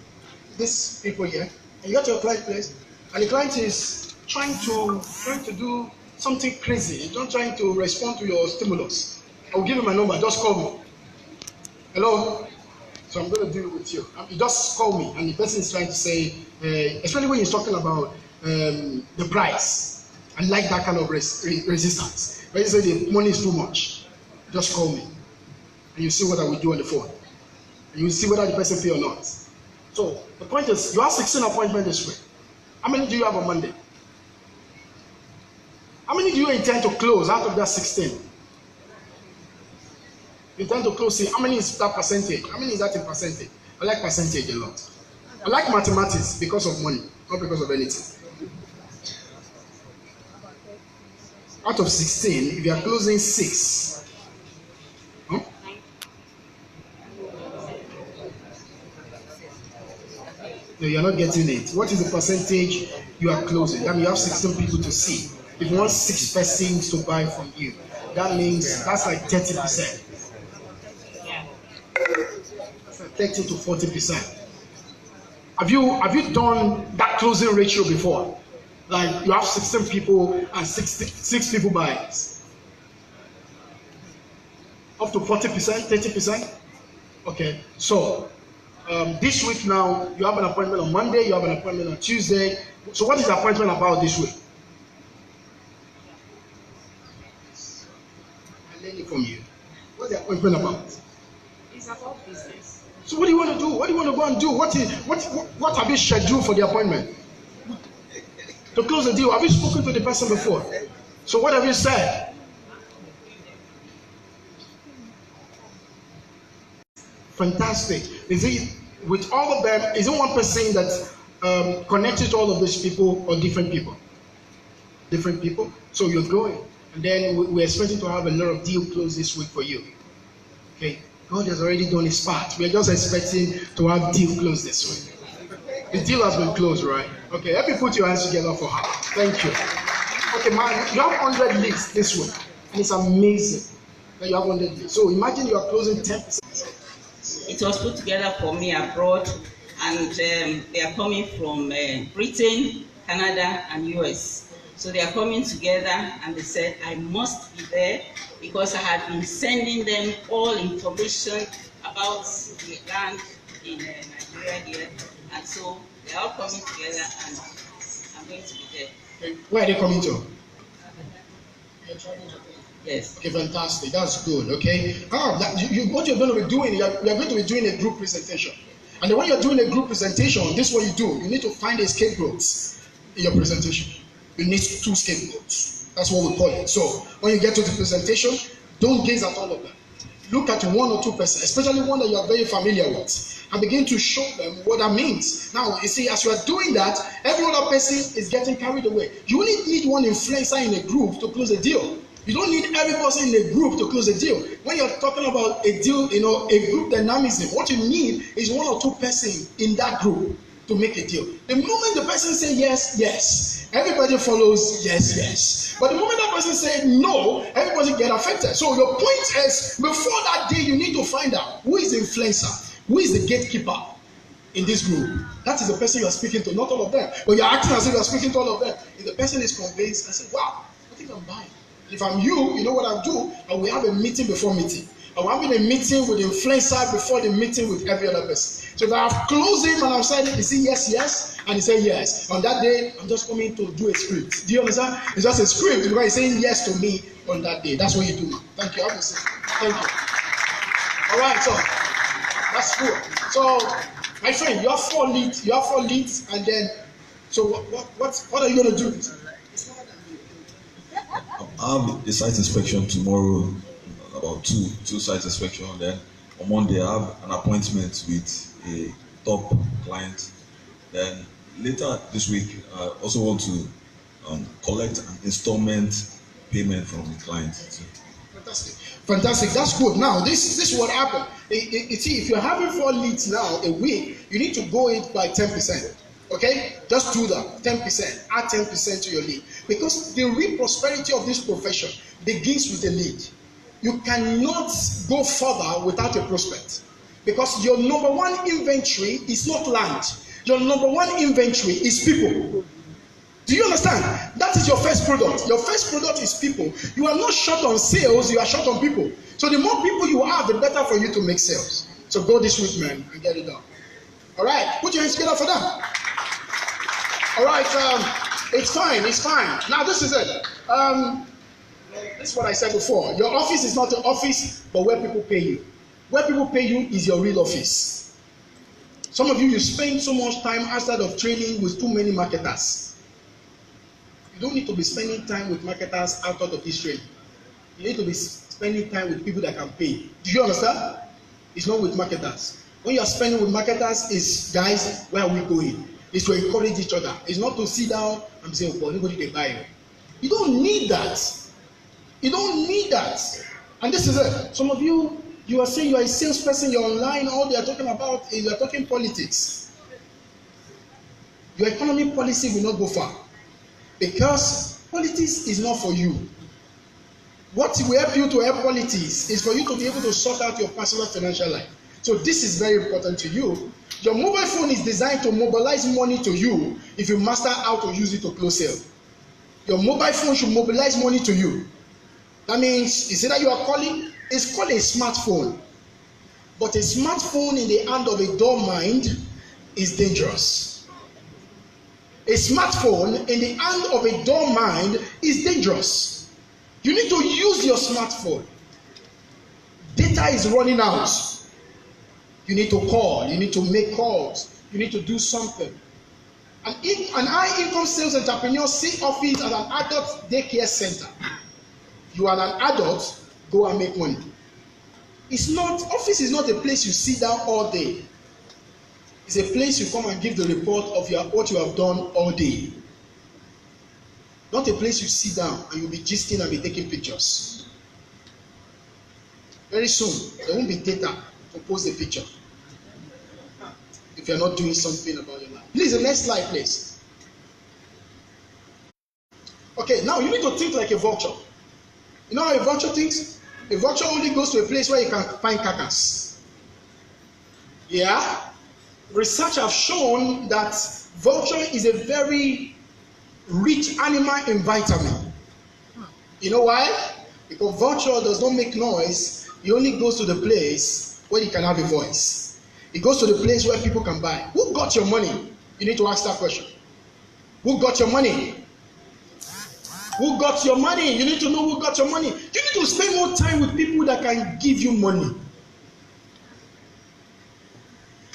these people here? And you get to your client's place and the client is trying to do something crazy. He's not trying to respond to your stimulus. I'll give you my number. Just call me. Hello? So I'm going to do it with you. You just call me, and the person is trying to say, especially when he's talking about the price. I like that kind of resistance. When you say the money is too much, just call me, and you see what I will do on the phone. And you will see whether the person pay or not. So the point is, you have 16 appointments this week. How many do you have on Monday? How many do you intend to close out of that 16? You intend to close, see, how many is that percentage? How many is that in percentage? I like percentage a lot. I like mathematics because of money, not because of anything. Out of 16, if you are closing 6, huh? No, you are not getting it. What is the percentage you are closing? That means you have 16 people to see. If you want 6 persons to buy from you, that means that's like 30%. That's like 30 to 40%. Have you done that closing ratio before? Like you have 16 people and 6 people buyers. Up to 40%, 30%? Okay, so this week now, you have an appointment on Monday, you have an appointment on Tuesday. So what is the appointment about this week? I learned it from you. What's the appointment about? It's about business. So what do you want to do? What do you want to go and do? What have you scheduled for the appointment? To close the deal, have you spoken to the person before? So what have you said? Fantastic. Is it with all of them? Is it one person that connected to all of these people or different people? Different people. So you're going, and then we're expecting to have a lot of deal closed this week for you. Okay, God has already done His part. We're just expecting to have deal closed this week. The deal has been closed, right? Okay, help me put your hands together for her. Thank you. Okay, man, you have 100 leads this week, and it's amazing that you have 100 leads. So imagine you are closing 10%. It was put together for me abroad, and they are coming from Britain, Canada, and US. So they are coming together, and they said I must be there because I had been sending them all information about the land in Nigeria here, and so they are all coming together, and I'm going to be there. Where are they coming to? Yes. Okay, fantastic. That's good. Okay. What you're going to be doing, you're going to be doing a group presentation. And then when you're doing a group presentation, this is what you do. You need to find a scapegoats in your presentation. You need 2 scapegoats. That's what we call it. So when you get to the presentation, don't gaze at all of them. Look at 1 or 2 persons, especially one that you are very familiar with, and begin to show them what that means. Now, you see, as you are doing that, every other person is getting carried away. You only need one influencer in a group to close a deal. You don't need every person in a group to close a deal. When you're talking about a deal, a group dynamism, what you need is 1 or 2 persons in that group to make a deal. The moment the person says yes, yes, everybody follows yes, yes. But the moment that person says no, everybody get affected. So your point is, before that day, you need to find out who is the influencer, who is the gatekeeper in this group. That is the person you are speaking to, not all of them. But you're acting as if you are speaking to all of them. If the person is convinced and say, wow, I think I'm buying. If I'm you know what I'll do? I will have a meeting before meeting. I will have a meeting with the influencer before the meeting with every other person. So if I have closed him and I've said, he say yes, yes, and he say yes. On that day, I'm just coming to do a script. Do you understand? It's just a script because he's saying yes to me on that day. That's what you do. Thank you. Obviously. Thank you. All right, so that's good. So, my friend, you have 4 leads. You have 4 leads, and then, so what are you going to do? I have a site inspection tomorrow, about two site inspection. Then on Monday I have an appointment with a top client. Then later this week I also want to collect an installment payment from the client. Fantastic. That's good. Now this is what happened. You see, if you're having 4 leads now a week, you need to go it by 10%. Okay, just do that. 10%. Add 10% to your lead, because the real prosperity of this profession begins with a lead. You cannot go further without a prospect, because your number 1 inventory is not land. Your number 1 inventory is people. Do you understand? That is your first product. Your first product is people. You are not short on sales, you are short on people. So the more people you have, the better for you to make sales. So go this week, man, and get it done. All right, put your hands together for that. All right, it's fine. Now this is it. This is what I said before. Your office is not an office, but where people pay you. Where people pay you is your real office. Some of you spend so much time outside of training with too many marketers. You don't need to be spending time with marketers outside of this training. You need to be spending time with people that can pay. Do you understand? It's not with marketers. When you are spending with marketers, it's guys, where are we going? It's to encourage each other. It's not to sit down and say, well, nobody can buy you. You don't need that. You don't need that. And this is it. Some of you, you are saying you are a salesperson, you're online, all they are talking about is you are talking politics. Your economic policy will not go far, because politics is not for you. What will help you to help politics is for you to be able to sort out your personal financial life. So this is very important to you. Your mobile phone is designed to mobilize money to you if you master how to use it to close sale. Your mobile phone should mobilize money to you. That means, is it that you are calling? It's called a smartphone. But a smartphone in the hand of a dull mind is dangerous. A smartphone in the hand of a dull mind is dangerous. You need to use your smartphone. Data is running out. You need to call. You need to make calls. You need to do something. An high income sales entrepreneur see office as an adult daycare center. You are an adult, go and make money. Office is not a place you sit down all day. It's a place you come and give the report of what you have done all day. Not a place you sit down and you'll be gisting and be taking pictures. Very soon, there won't be data to post the picture if you're not doing something about your life. Please, the next slide, please. Okay, now you need to think like a vulture. You know how a vulture thinks? A vulture only goes to a place where you can find carcass. Yeah? Research have shown that vulture is a very rich animal in vitamin. You know why? Because vulture does not make noise. He only goes to the place where he can have a voice. He goes to the place where people can buy. Who got your money? You need to ask that question. Who got your money? Who got your money? You need to know who got your money. You need to spend more time with people that can give you money.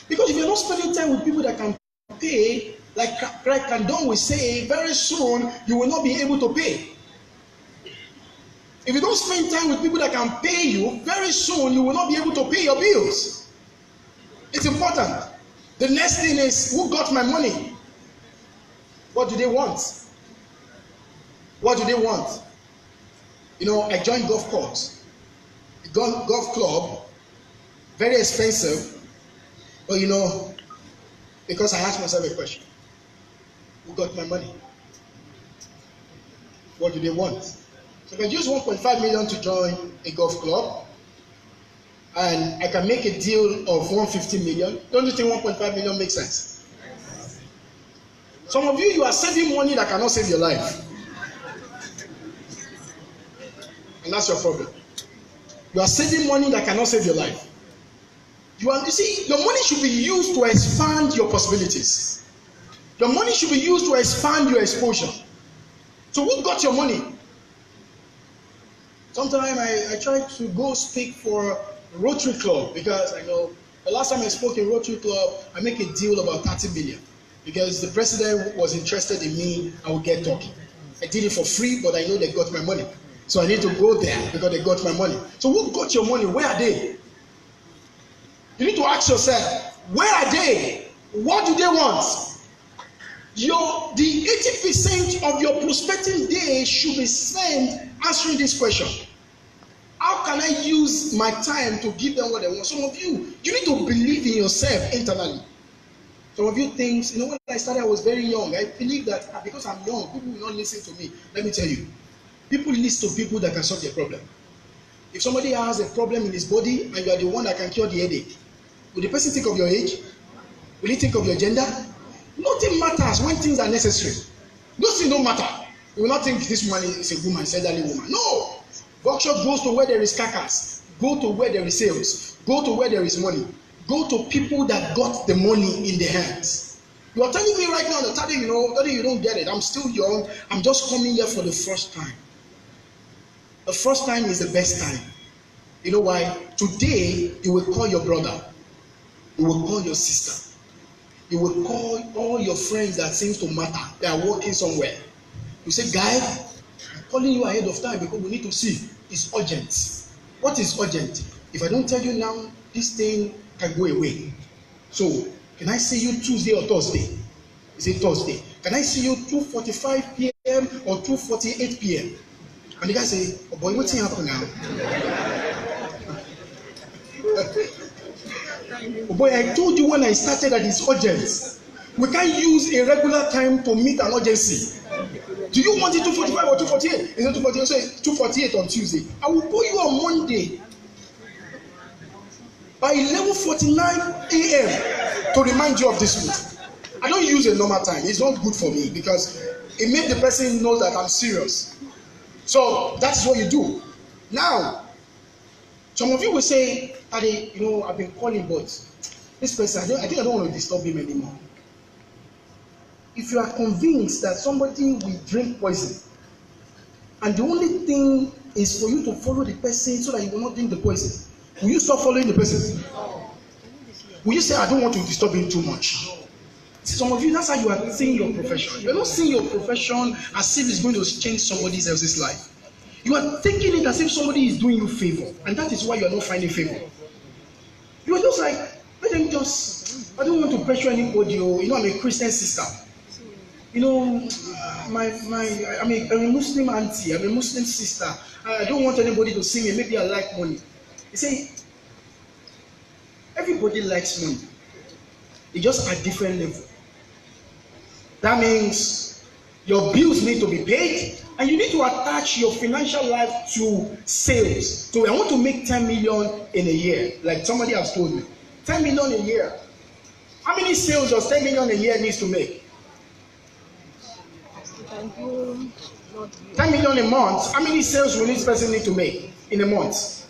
Because if you're not spending time with people that can pay, like Craig Candon will say, very soon you will not be able to pay. If you don't spend time with people that can pay you, very soon you will not be able to pay your bills. It's important. The next thing is, who got my money? What do they want? What do they want? You know, I joined golf course. The golf club, very expensive. But you know, because I asked myself a question. Who got my money? What do they want? So if I use 1.5 million to join a golf club, and I can make a deal of 150 million, don't you think 1.5 million makes sense? Some of you are saving money that cannot save your life. And that's your problem. You are saving money that cannot save your life. You see, your money should be used to expand your possibilities. Your money should be used to expand your exposure. So who got your money? Sometimes I try to go speak for Rotary Club because I know the last time I spoke in Rotary Club, I make a deal about 30 million because the president was interested in me. I would get talking. I did it for free, but I know they got my money. So I need to go there because they got my money. So who got your money? Where are they? You need to ask yourself, where are they? What do they want? The 80% of your prospecting day should be spent answering this question. How can I use my time to give them what they want? Some of you need to believe in yourself internally. Some of you think, you know, when I started, I was very young. I believe that because I'm young, people will not listen to me. Let me tell you, people listen to people that can solve their problem. If somebody has a problem in his body and you are the one that can cure the headache, will the person think of your age? Will he think of your gender? Nothing matters when things are necessary. Nothing don't matter. You will not think this woman is a woman, it's an elderly woman. No! Workshop goes to where there is carcass. Go to where there is sales. Go to where there is money. Go to people that got the money in their hands. You are telling me right now that Daddy, you don't get it. I'm still young. I'm just coming here for the first time. The first time is the best time. You know why? Today, you will call your brother. You will call your sister. You will call all your friends that seems to matter. They are working somewhere. You say, guy, I'm calling you ahead of time because we need to see. It's urgent. What is urgent? If I don't tell you now, this thing can go away. So, can I see you Tuesday or Thursday? Is it Thursday? Can I see you 2:45 p.m. or 2:48 p.m.? And the guy say, oh boy, what's happening now? Oh boy, I told you when I started that it's urgent. We can't use a regular time to meet an urgency. Do you want it 2:45 or 2:48? Is it 2:48? So 2:48 on Tuesday. I will call you on Monday by 11:49 a.m. to remind you of this meeting. I don't use a normal time. It's not good for me because it makes the person know that I'm serious. So that's what you do. Now, some of you will say, Daddy, I've been calling, but this person, I think I don't want to disturb him anymore. If you are convinced that somebody will drink poison, and the only thing is for you to follow the person so that you will not drink the poison, will you stop following the person? Will you say, I don't want to disturb him too much? Some of you, that's how you are seeing your profession. You're not seeing your profession as if it's going to change somebody else's life. You are taking it as if somebody is doing you favor, and that is why you are not finding favor. You are just like, let them just. I don't want to pressure anybody. You know, I'm a Christian sister. You know, I'm a Muslim auntie. I'm a Muslim sister. I don't want anybody to see me. Maybe I like money. You see, everybody likes money. It's just at different level. That means your bills need to be paid, and you need to attach your financial life to sales. So I want to make 10 million in a year, like somebody has told me. 10 million a year. How many sales does 10 million a year needs to make? 10 million a month. How many sales will this person need to make in a month?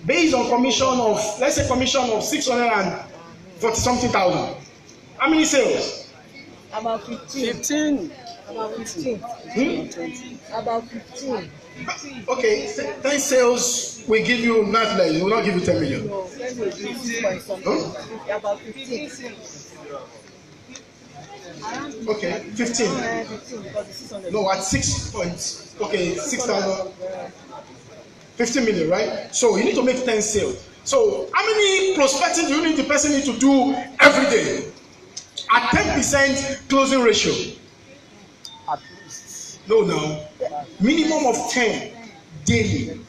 Based on commission of, let's say commission of 640 something thousand. How many sales? About 15. About 15. About 15. Okay, 10 sales will give you not less. It will not give you 10 million. No, 10 will give 6.something. Huh? About 15. Okay, 15. 15 because it's 600. No, at 6 points. Okay, 6,000. 50 million, right? So you need to make 10 sales. So how many prospecting do you need the person need to do every day? At 10% closing ratio. At least. No, now. Minimum of 10 daily.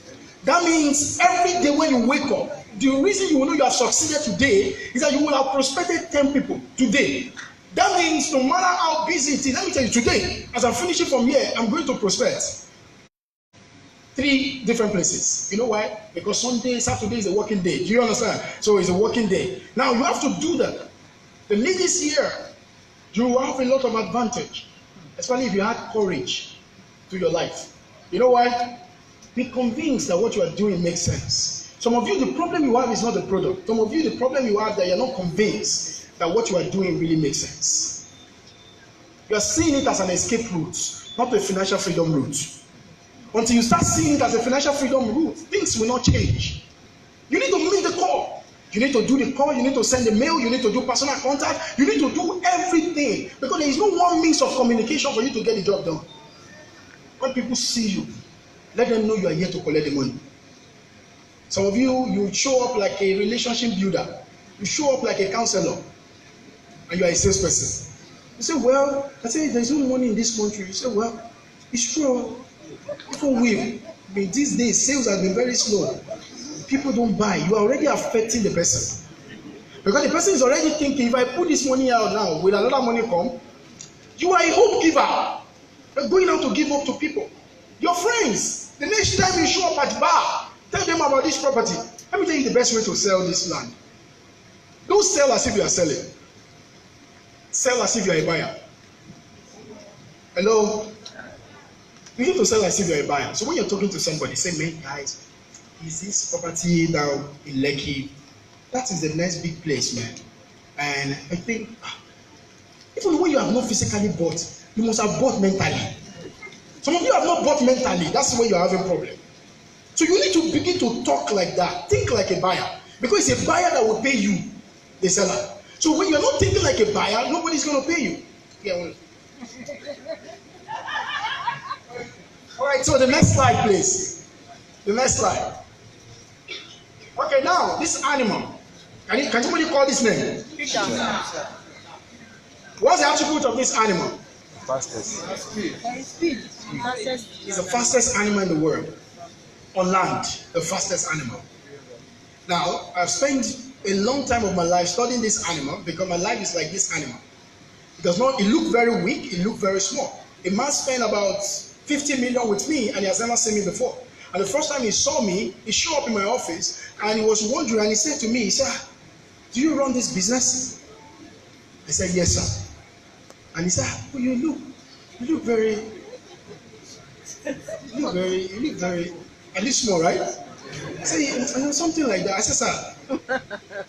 That means every day when you wake up, the reason you will know you have succeeded today is that you will have prospected 10 people today. That means no matter how busy it is, let me tell you, today, as I'm finishing from here, I'm going to prospect 3 different places. You know why? Because Sunday, Saturday is a working day. Do you understand? So it's a working day. Now you have to do that. The next year, you will have a lot of advantage, especially if you add courage to your life. You know why? Be convinced that what you are doing makes sense. Some of you, the problem you have is not the product. Some of you, the problem you have that you're not convinced that what you are doing really makes sense. You are seeing it as an escape route, not a financial freedom route. Until you start seeing it as a financial freedom route, things will not change. You need to make the call. You need to do the call. You need to send the mail. You need to do personal contact. You need to do everything because there is no one means of communication for you to get the job done. When people see you, let them know you are here to collect the money. Some of you, you show up like a relationship builder. You show up like a counselor. And you are a salesperson. You say, well, I say there's no money in this country. You say, well, it's true. People will. I mean, these days, sales have been very slow. People don't buy. You are already affecting the person. Because the person is already thinking, if I put this money out now, will another money come? You are a hope giver. You're going out to give hope to people. Your friends, the next time you show up at the bar, tell them about this property. Let me tell you the best way to sell this land. Don't sell as if you are selling. Sell as if you are a buyer. Hello? You need to sell as if you are a buyer. So when you're talking to somebody, say, man, guys, is this property now in Lekki? That is the next big place, man. And I think, even when you have not physically bought, you must have bought mentally. Some of you have not bought mentally. That's where you're having a problem. So you need to begin to talk like that. Think like a buyer. Because it's a buyer that will pay you, the seller. So when you're not thinking like a buyer, nobody's going to pay you. Yeah. All right, so the next slide, please. The next slide. Okay, now, this animal. Can somebody call this name? What's the attribute of this animal? Fastest. It's the fastest animal in the world. On land, the fastest animal. Now, I've spent a long time of my life studying this animal because my life is like this animal. It look very weak, it look very small. A man spent about 50 million with me and he has never seen me before. And the first time he saw me, he showed up in my office and he was wondering and he said to me, he said, do you run this business? I said, yes, sir. And he said, oh, you look very, at least small, right? I said, something like that. I said, sir,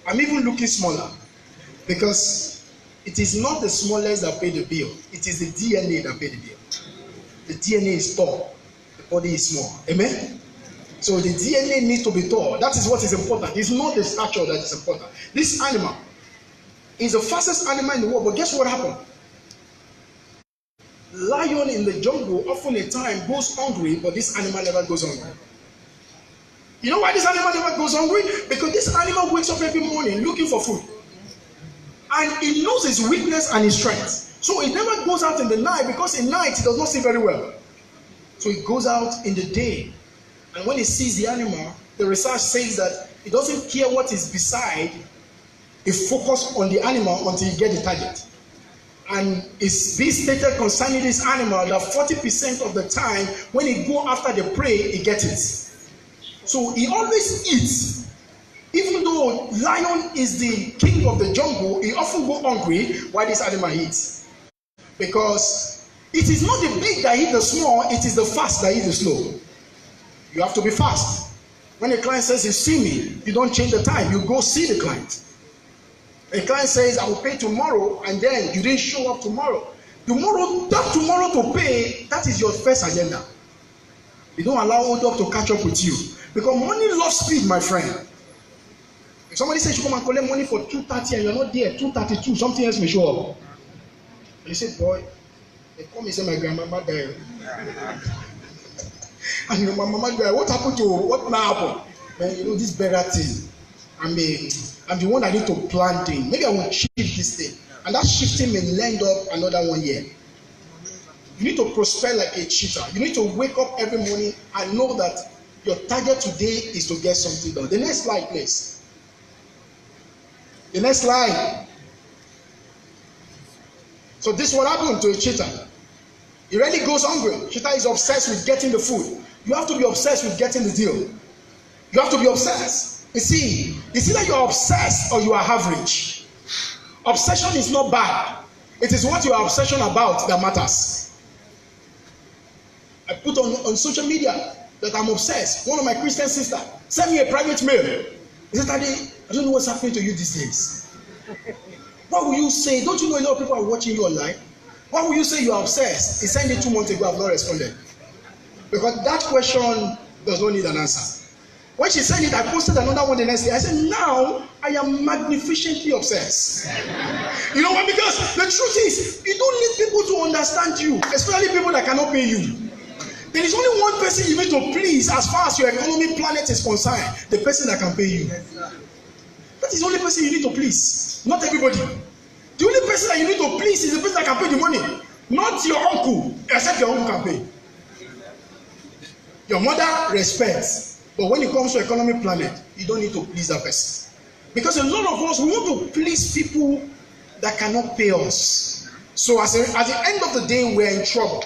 I'm even looking smaller because it is not the smallest that pay the bill. It is the DNA that pay the bill. The DNA is tall. The body is small. Amen? So the DNA needs to be tall. That is what is important. It's not the stature that is important. This animal is the fastest animal in the world. But guess what happened? Lion in the jungle often a time goes hungry, but this animal never goes hungry. You know why this animal never goes hungry? Because this animal wakes up every morning looking for food. And it knows his weakness and his strength. So it never goes out in the night, because in night it does not see very well. So it goes out in the day. And when it sees the animal, the research says that it doesn't care what is beside. It focuses on the animal until you get the target. And it's been stated concerning this animal that 40% of the time when it go after the prey, it gets it. So he always eats. Even though lion is the king of the jungle, he often go hungry while this animal eats. Because it is not the big that eat the small, it is the fast that eat the slow. You have to be fast. When a client says, you see me, you don't change the time, you go see the client. A client says, I will pay tomorrow, and then you didn't show up tomorrow. That tomorrow to pay, that is your first agenda. You don't allow hold up to catch up with you. Because money loves speed, my friend. If somebody says you come and collect money for 2:30 and you're not there, 2:32, something else may show up. And you say, boy, they come and say my grandmama died. And your mama died. What happened to what now happened? Man, you know this beggar thing. I'm the one that need to plan things. Maybe I will shift this thing. And that shifting may land up another 1 year. You need to prosper like a cheater. You need to wake up every morning and know that your target today is to get something done. The next slide, please. The next slide. So this is what happened to a cheater. He really goes hungry. Cheater is obsessed with getting the food. You have to be obsessed with getting the deal. You have to be obsessed. You see, it's either you are obsessed or you are average. Obsession is not bad. It is what you are obsession about that matters. I put on social media that I'm obsessed. One of my Christian sisters sent me a private mail. He said, Daddy, I don't know what's happening to you these days. What will you say? Don't you know a lot of people are watching you online? What will you say you are obsessed? He sent it 2 months ago. I have not responded. Because that question does not need an answer. When she said it, I posted another one the next day. I said, now I am magnificently obsessed. You know why? Because the truth is, you don't need people to understand you, especially people that cannot pay you. There is only one person you need to please as far as your economic planet is concerned, the person that can pay you. That is the only person you need to please, not everybody. The only person that you need to please is the person that can pay the money, not your uncle, except your uncle can pay. Your mother respects. But when it comes to economic planet, you don't need to please that person. Because a lot of us, we want to please people that cannot pay us. So at the end of the day, we're in trouble.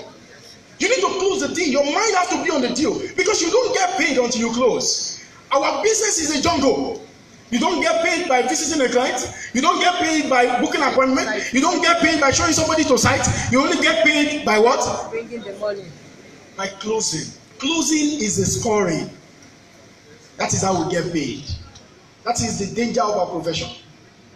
You need to close the deal. Your mind has to be on the deal. Because you don't get paid until you close. Our business is a jungle. You don't get paid by visiting a client. You don't get paid by booking an appointment. You don't get paid by showing somebody to site. You only get paid by what? Bringing the money. By closing. Closing is the scoring. That is how we get paid. That is the danger of our profession.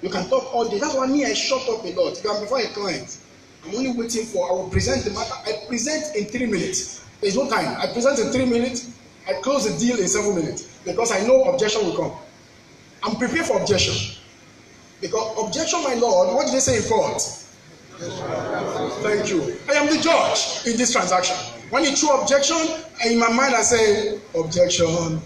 You can talk all day. That's why me, I shut up a lot. You can before a client. I'm only waiting for, I will present the matter. I present in 3 minutes. There's no time. I present in 3 minutes. I close the deal in 7 minutes. Because I know objection will come. I'm prepared for objection. Because objection, my Lord, what did they say in court? Thank you. I am the judge in this transaction. When you throw objection, in my mind I say, objection.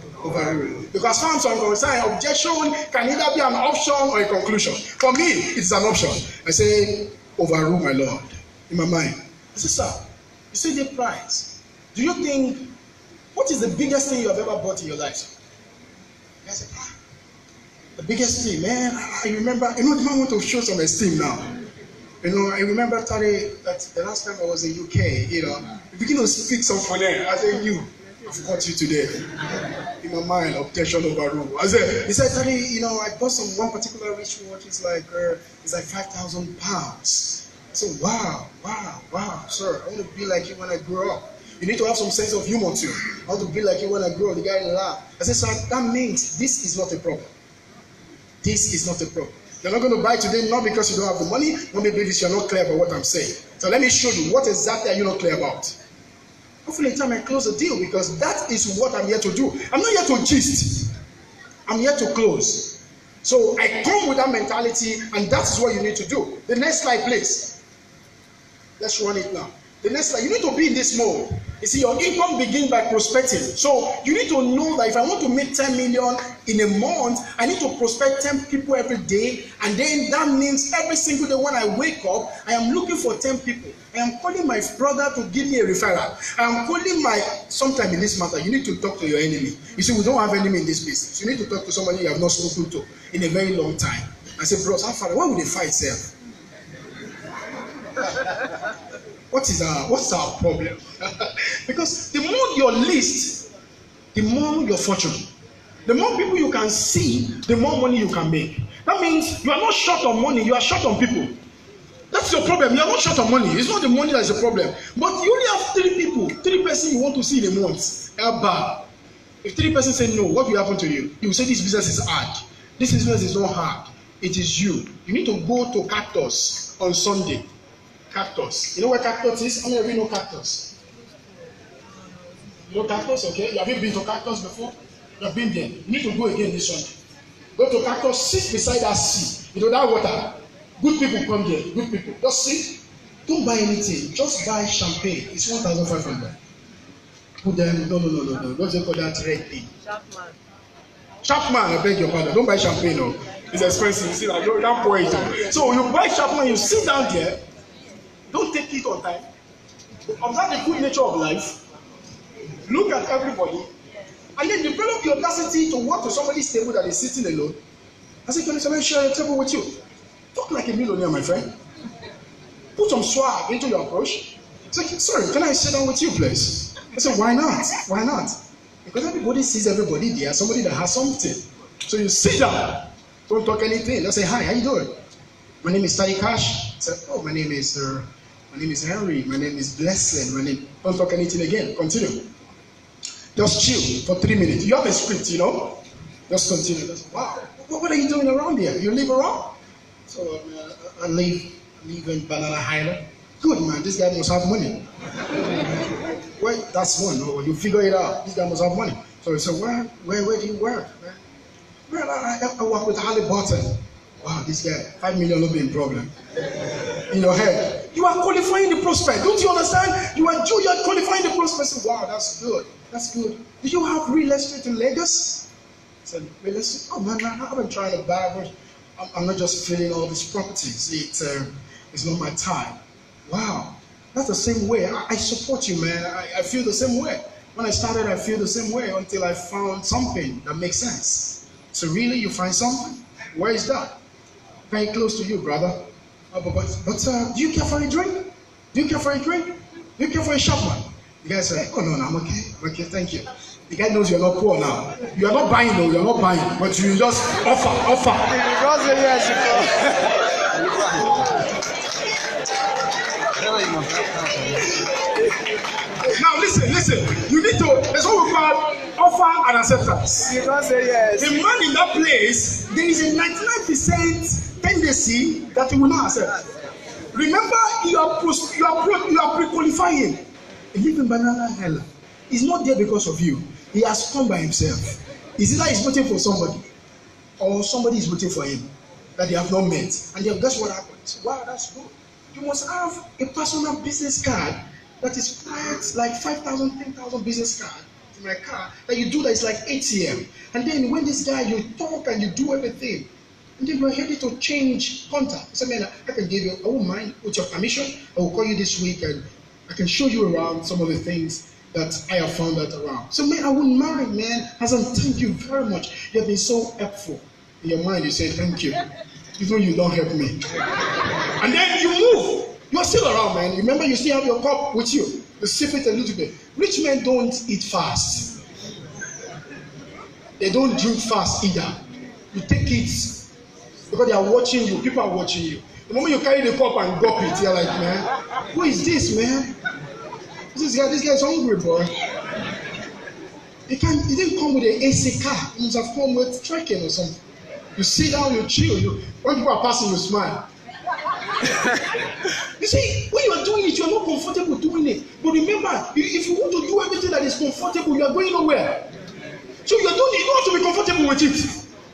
Because as far as I'm concerned, objection can either be an option or a conclusion. For me, it's an option. I say, overrule, my Lord. In my mind, I say, sir, you see the price. Do you think, what is the biggest thing you have ever bought in your life? I say, the biggest thing, man. I remember, you know, the man want to show some esteem now. You know, I remember Tari, that the last time I was in UK, you know, you begin to speak some for them. I say, you. I've got you today. In my mind, objection overruled. He said, Daddy, you know, I bought one particular wristwatch. It's like £5,000. I said, wow, sir. I want to be like you when I grow up. You need to have some sense of humor too. I want to be like you when I grow up. The guy laughed. I said, sir, that means this is not a problem. This is not a problem. You're not going to buy today, not because you don't have the money, not because you're not clear about what I'm saying. So let me show you, what exactly are you not clear about? Hopefully in time I close the deal, because that is what I'm here to do. I'm not here to gist. I'm here to close. So I come with that mentality, and that is what you need to do. The next slide, please. Let's run it now. The next slide, you need to be in this mode. You see, your income begins by prospecting. So you need to know that if I want to make 10 million in a month, I need to prospect 10 people every day. And then that means every single day when I wake up, I am looking for 10 people. I am calling my brother to give me a referral. I am calling sometime in this matter, you need to talk to your enemy. You see, we don't have enemy in this business. You need to talk to somebody you have not spoken to in a very long time. I say, bros, how far? Why would they fight, sir? What's our problem? Because the more your list, the more your fortune. The more people you can see, the more money you can make. That means you are not short on money, you are short on people. That's your problem. You are not short on money. It's not the money that is the problem. But you only have 3 people, 3 persons you want to see in a month. If 3 persons say no, what will happen to you? You will say this business is hard. This business is not hard. It is you. You need to go to Cactus on Sunday. Cactus. You know where Cactus is? How many of you know Cactus? You know Cactus, okay? Have you been to Cactus before? You have been there. You need to go again this Sunday. Go to Cactus, sit beside that sea. You know that water. Good people come there. Good people. Just sit. Don't buy anything. Just buy champagne. It's 1,500. Put them. No. Don't you call that red thing? Chapman, I beg your pardon. Don't buy champagne. No. It's expensive. You see, like, you can't pour it. So you buy Chapman, you sit down there. Don't take it on time. Observe the good nature of life. Look at everybody. And then develop the audacity to walk to somebody's table that is sitting alone. I say, can I share a table with you? Talk like a millionaire, my friend. Put some swag into your approach. Say, sorry, can I sit down with you, please? I said, why not? Why not? Because everybody sees everybody there, somebody that has something. So you sit down. Don't talk anything. Just say, hi, how you doing? My name is Tari Cash. I said, oh, my name is Henry. My name is Blessing. Don't talk anything again. Continue. Just chill for 3 minutes. You have a script, you know. Just continue. Just, wow. What are you doing around here? You live around? So I live in Banana Island. Good, man. This guy must have money. Well, that's one. No, you figure it out. This guy must have money. So he said, where do you work? Well, I work with Halliburton. Wow, this guy, 5 million will be a problem. In your head, you are qualifying the prospect. Don't you understand? You are qualifying the prospect. Wow, that's good. That's good. Do you have real estate in Lagos? I said, real estate? Oh man, I've been trying to buy. I'm not just filling all these properties. It's not my time. Wow, that's the same way. I support you, man. I feel the same way. When I started, I feel the same way until I found something that makes sense. So really, you find something? Where is that? Very close to you, brother. But do you care for a drink? Do you care for a drink? Do you care for a Chapman? The guy said, oh no, I'm okay. I'm okay, thank you. The guy knows you're not poor now. You are not buying, no, you're not buying, but you just offer. Now listen. You need to. That's what we call offer and acceptance. You don't say yes. The man in that place, there is a 99% tendency that he will not accept. Remember, you are pre-qualifying. Even Banana Island, he's not there because of you. He has come by himself. Is either he's waiting for somebody, or somebody is waiting for him that they have not met. And then guess what happens? Wow, that's good. You must have a personal business card that is priced like 5,000, 10,000 business card in my car that you do that is like ATM. And then when this guy, you talk and you do everything, and then you are ready to change contact. So man, I can give you, I won't mind, with your permission, I will call you this week and I can show you around some of the things that I have found out around. So man, I wouldn't mind, man. Hassan, thank you very much. You have been so helpful. In your mind, you say thank you. Even though you don't help me. And then you move. You're still around, man. Remember, you still have your cup with you. You sip it a little bit. Rich men don't eat fast. They don't drink fast either. You take it because they are watching you. People are watching you. The moment you carry the cup and gulp it, you're like, man, who is this, man? This guy is hungry, boy. He didn't come with an AC car. He must have come with trekking or something. You sit down, you chill. When people are passing, you smile. You see, when you are doing it, you are not comfortable doing it. But remember, if you want to do everything that is comfortable, you are going nowhere. So you don't have to be comfortable with it.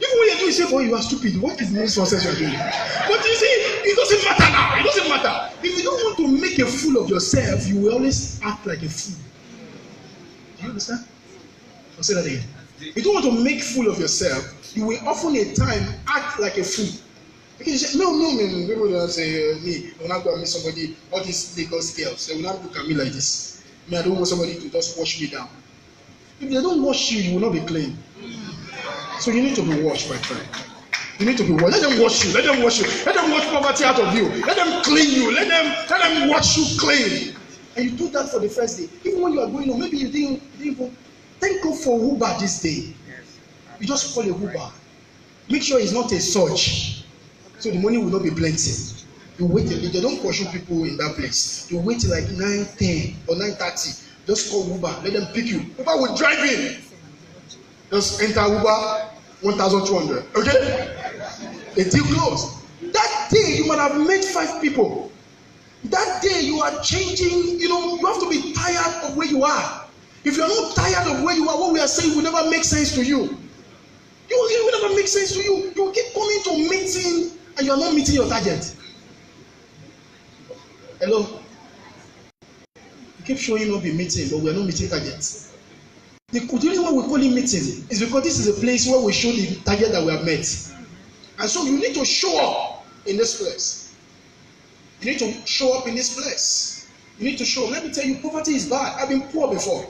If Even when you're doing say, "Oh, you are stupid," what is the most nonsense you're doing? But you see, it doesn't matter now. It doesn't matter. If you don't want to make a fool of yourself, you will always act like a fool. Do you understand? I'll say that again. If you don't want to make fool of yourself, you will often at time act like a fool. Because you say, no, people don't say, me, when I go and meet somebody, all these Lagos girls, they will not look at me like this. Me, I don't want somebody to just wash me down. If they don't wash you, you will not be clean. So you need to be washed, my friend. You need to be washed. Let them wash you. Let them wash you. Let them wash poverty out of you. Let them clean you. Let them wash you clean. And you do that for the first day. Even when you are going home, maybe you didn't even thank God for Uber this day. You just call a Uber. Make sure it's not a surge. So the money will not be plenty. You wait a bit. They don't pursue people in that place. You wait till like 9:10 or 9:30. Just call Uber. Let them pick you. Uber will drive in. Just enter Uber 1,200. Okay? The deal closed. That day you might have met 5 people. That day you are changing. You have to be tired of where you are. If you are not tired of where you are, what we are saying will never make sense to you. It will never make sense to you. You will keep coming to meeting and you are not meeting your target. Hello? You keep showing up in meeting, but we are not meeting targets. The reason why we call it meeting is because this is a place where we show the target that we have met. And so you need to show up in this place. You need to show up in this place. You need to show up. Let me tell you, poverty is bad. I've been poor before.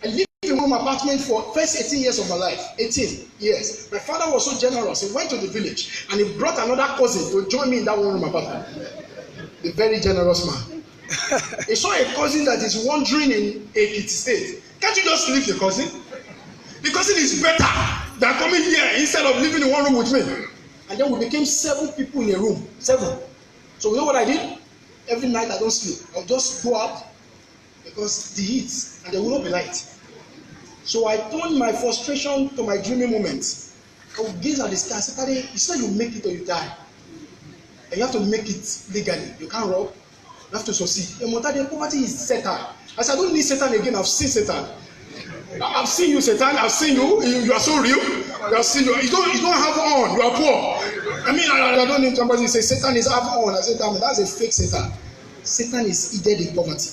I lived in one apartment for first 18 years of my life. 18 years. My father was so generous. He went to the village and he brought another cousin to join me in that one room apartment. A very generous man. He saw a cousin that is wandering in Ekiti State. Can't you just leave the cousin? The cousin is better than coming here instead of living in one room with me. And then we became 7 people in a room. 7. So you know what I did? Every night I don't sleep. I'll just go out because the heat and there will not be light. So I turned my frustration to my dreaming moments. I would gaze at the sky. I said, "Daddy, you said you make it or you die. And you have to make it legally. You can't rob. You have to succeed. And Daddy, poverty is Satan." I said, "I don't need Satan again. I've seen Satan. I've seen you, Satan. I've seen you. You are so real. I've seen you. You don't have on. You are poor. I mean, I don't need somebody to say Satan is have on." I said, "That's a fake Satan. Satan is hidden in poverty."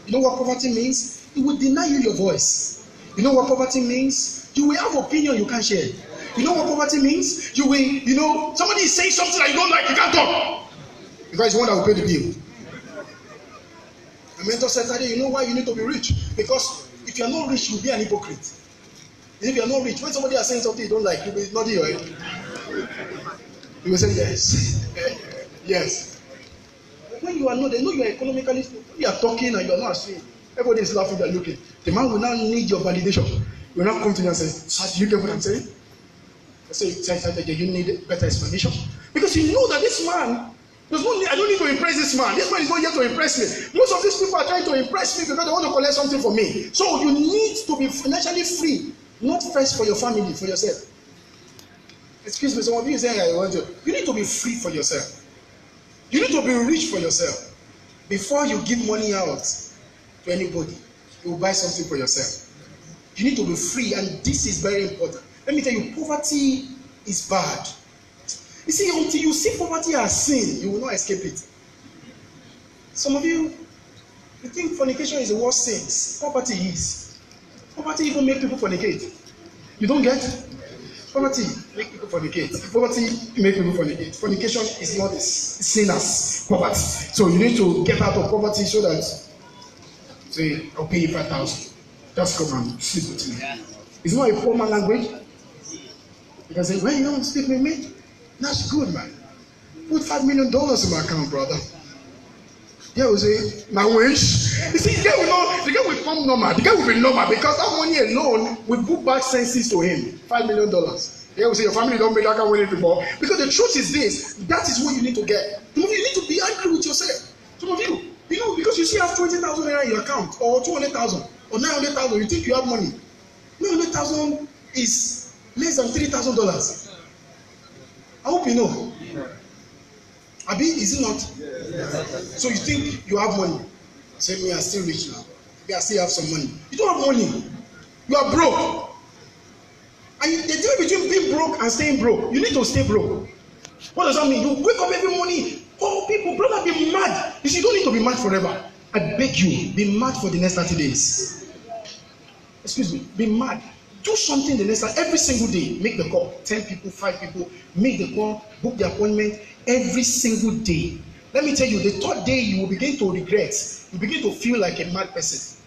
You know what poverty means? It will deny you your voice. You know what poverty means? You will have opinion you can't share. You know what poverty means? You will, somebody is saying something that you don't like, you can't talk. Because it's one that will pay the bill. My mentor said, "Daddy, you know why you need to be rich? Because if you are not rich, you'll be an hypocrite. And if you are not rich, when somebody is saying something you don't like, you will be nodding your head. You will say yes." Yes. When you are not, they know you are economically stable. You are talking and you are not ashamed. Everybody is laughing, they are looking. The man will now need your validation. He will now come to you and say, "Sir, do you get what I'm saying?" I say, "You need better explanation." Because you know that this man, I don't need to impress this man. This man is not here to impress me. Most of these people are trying to impress me because they want to collect something from me. So you need to be financially free, not first for your family, for yourself. Excuse me, some of you say, you need to be free for yourself. You need to be rich for yourself. Before you give money out to anybody, you will buy something for yourself. You need to be free, and this is very important. Let me tell you, poverty is bad. You see, until you see poverty as sin, you will not escape it. Some of you think fornication is the worst sin. Poverty is. Poverty even makes people fornicate. You don't get? Poverty makes people fornicate. Poverty makes people fornicate. Fornication is not as sin as poverty. So you need to get out of poverty so that, say, I'll pay you 5,000. Just come and sleep with me. It's not a poor man language. You can say, "When you don't sleep with me, that's good, man. Put $5 million in my account, brother." Yeah, we say, "My wish." You see, the guy will come normal. The guy will be normal because that money alone will put back senses to him. $5 million. Yeah, we say, "Your family don't make that kind of money before." Because the truth is this, that is what you need to get. Some of you need to be angry with yourself. Some of you, because you still have 20,000 naira in your account, or 200,000, or 900,000, you think you have money. 900,000 is less than $3,000. I hope you know. Abi, is it not? So you think you have money. Say, "Me, I'm still rich now. Maybe I still have some money." You don't have money. You are broke. And the difference between being broke and staying broke, you need to stay broke. What does that mean? You wake up every morning, call people, brother, be mad. You see, you don't need to be mad forever. I beg you, be mad for the next 30 days. Excuse me, be mad. Do something the next time, every single day. Make the call. 10 people, 5 people, make the call, book the appointment every single day. Let me tell you, the third day you will begin to regret. You begin to feel like a mad person.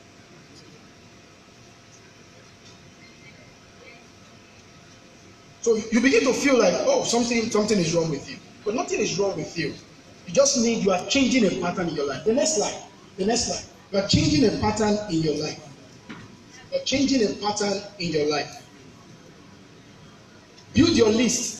So you begin to feel like, oh, something is wrong with you. But nothing is wrong with you. You are changing a pattern in your life. The next slide. You are changing a pattern in your life. You are changing a pattern in your life. Build your list.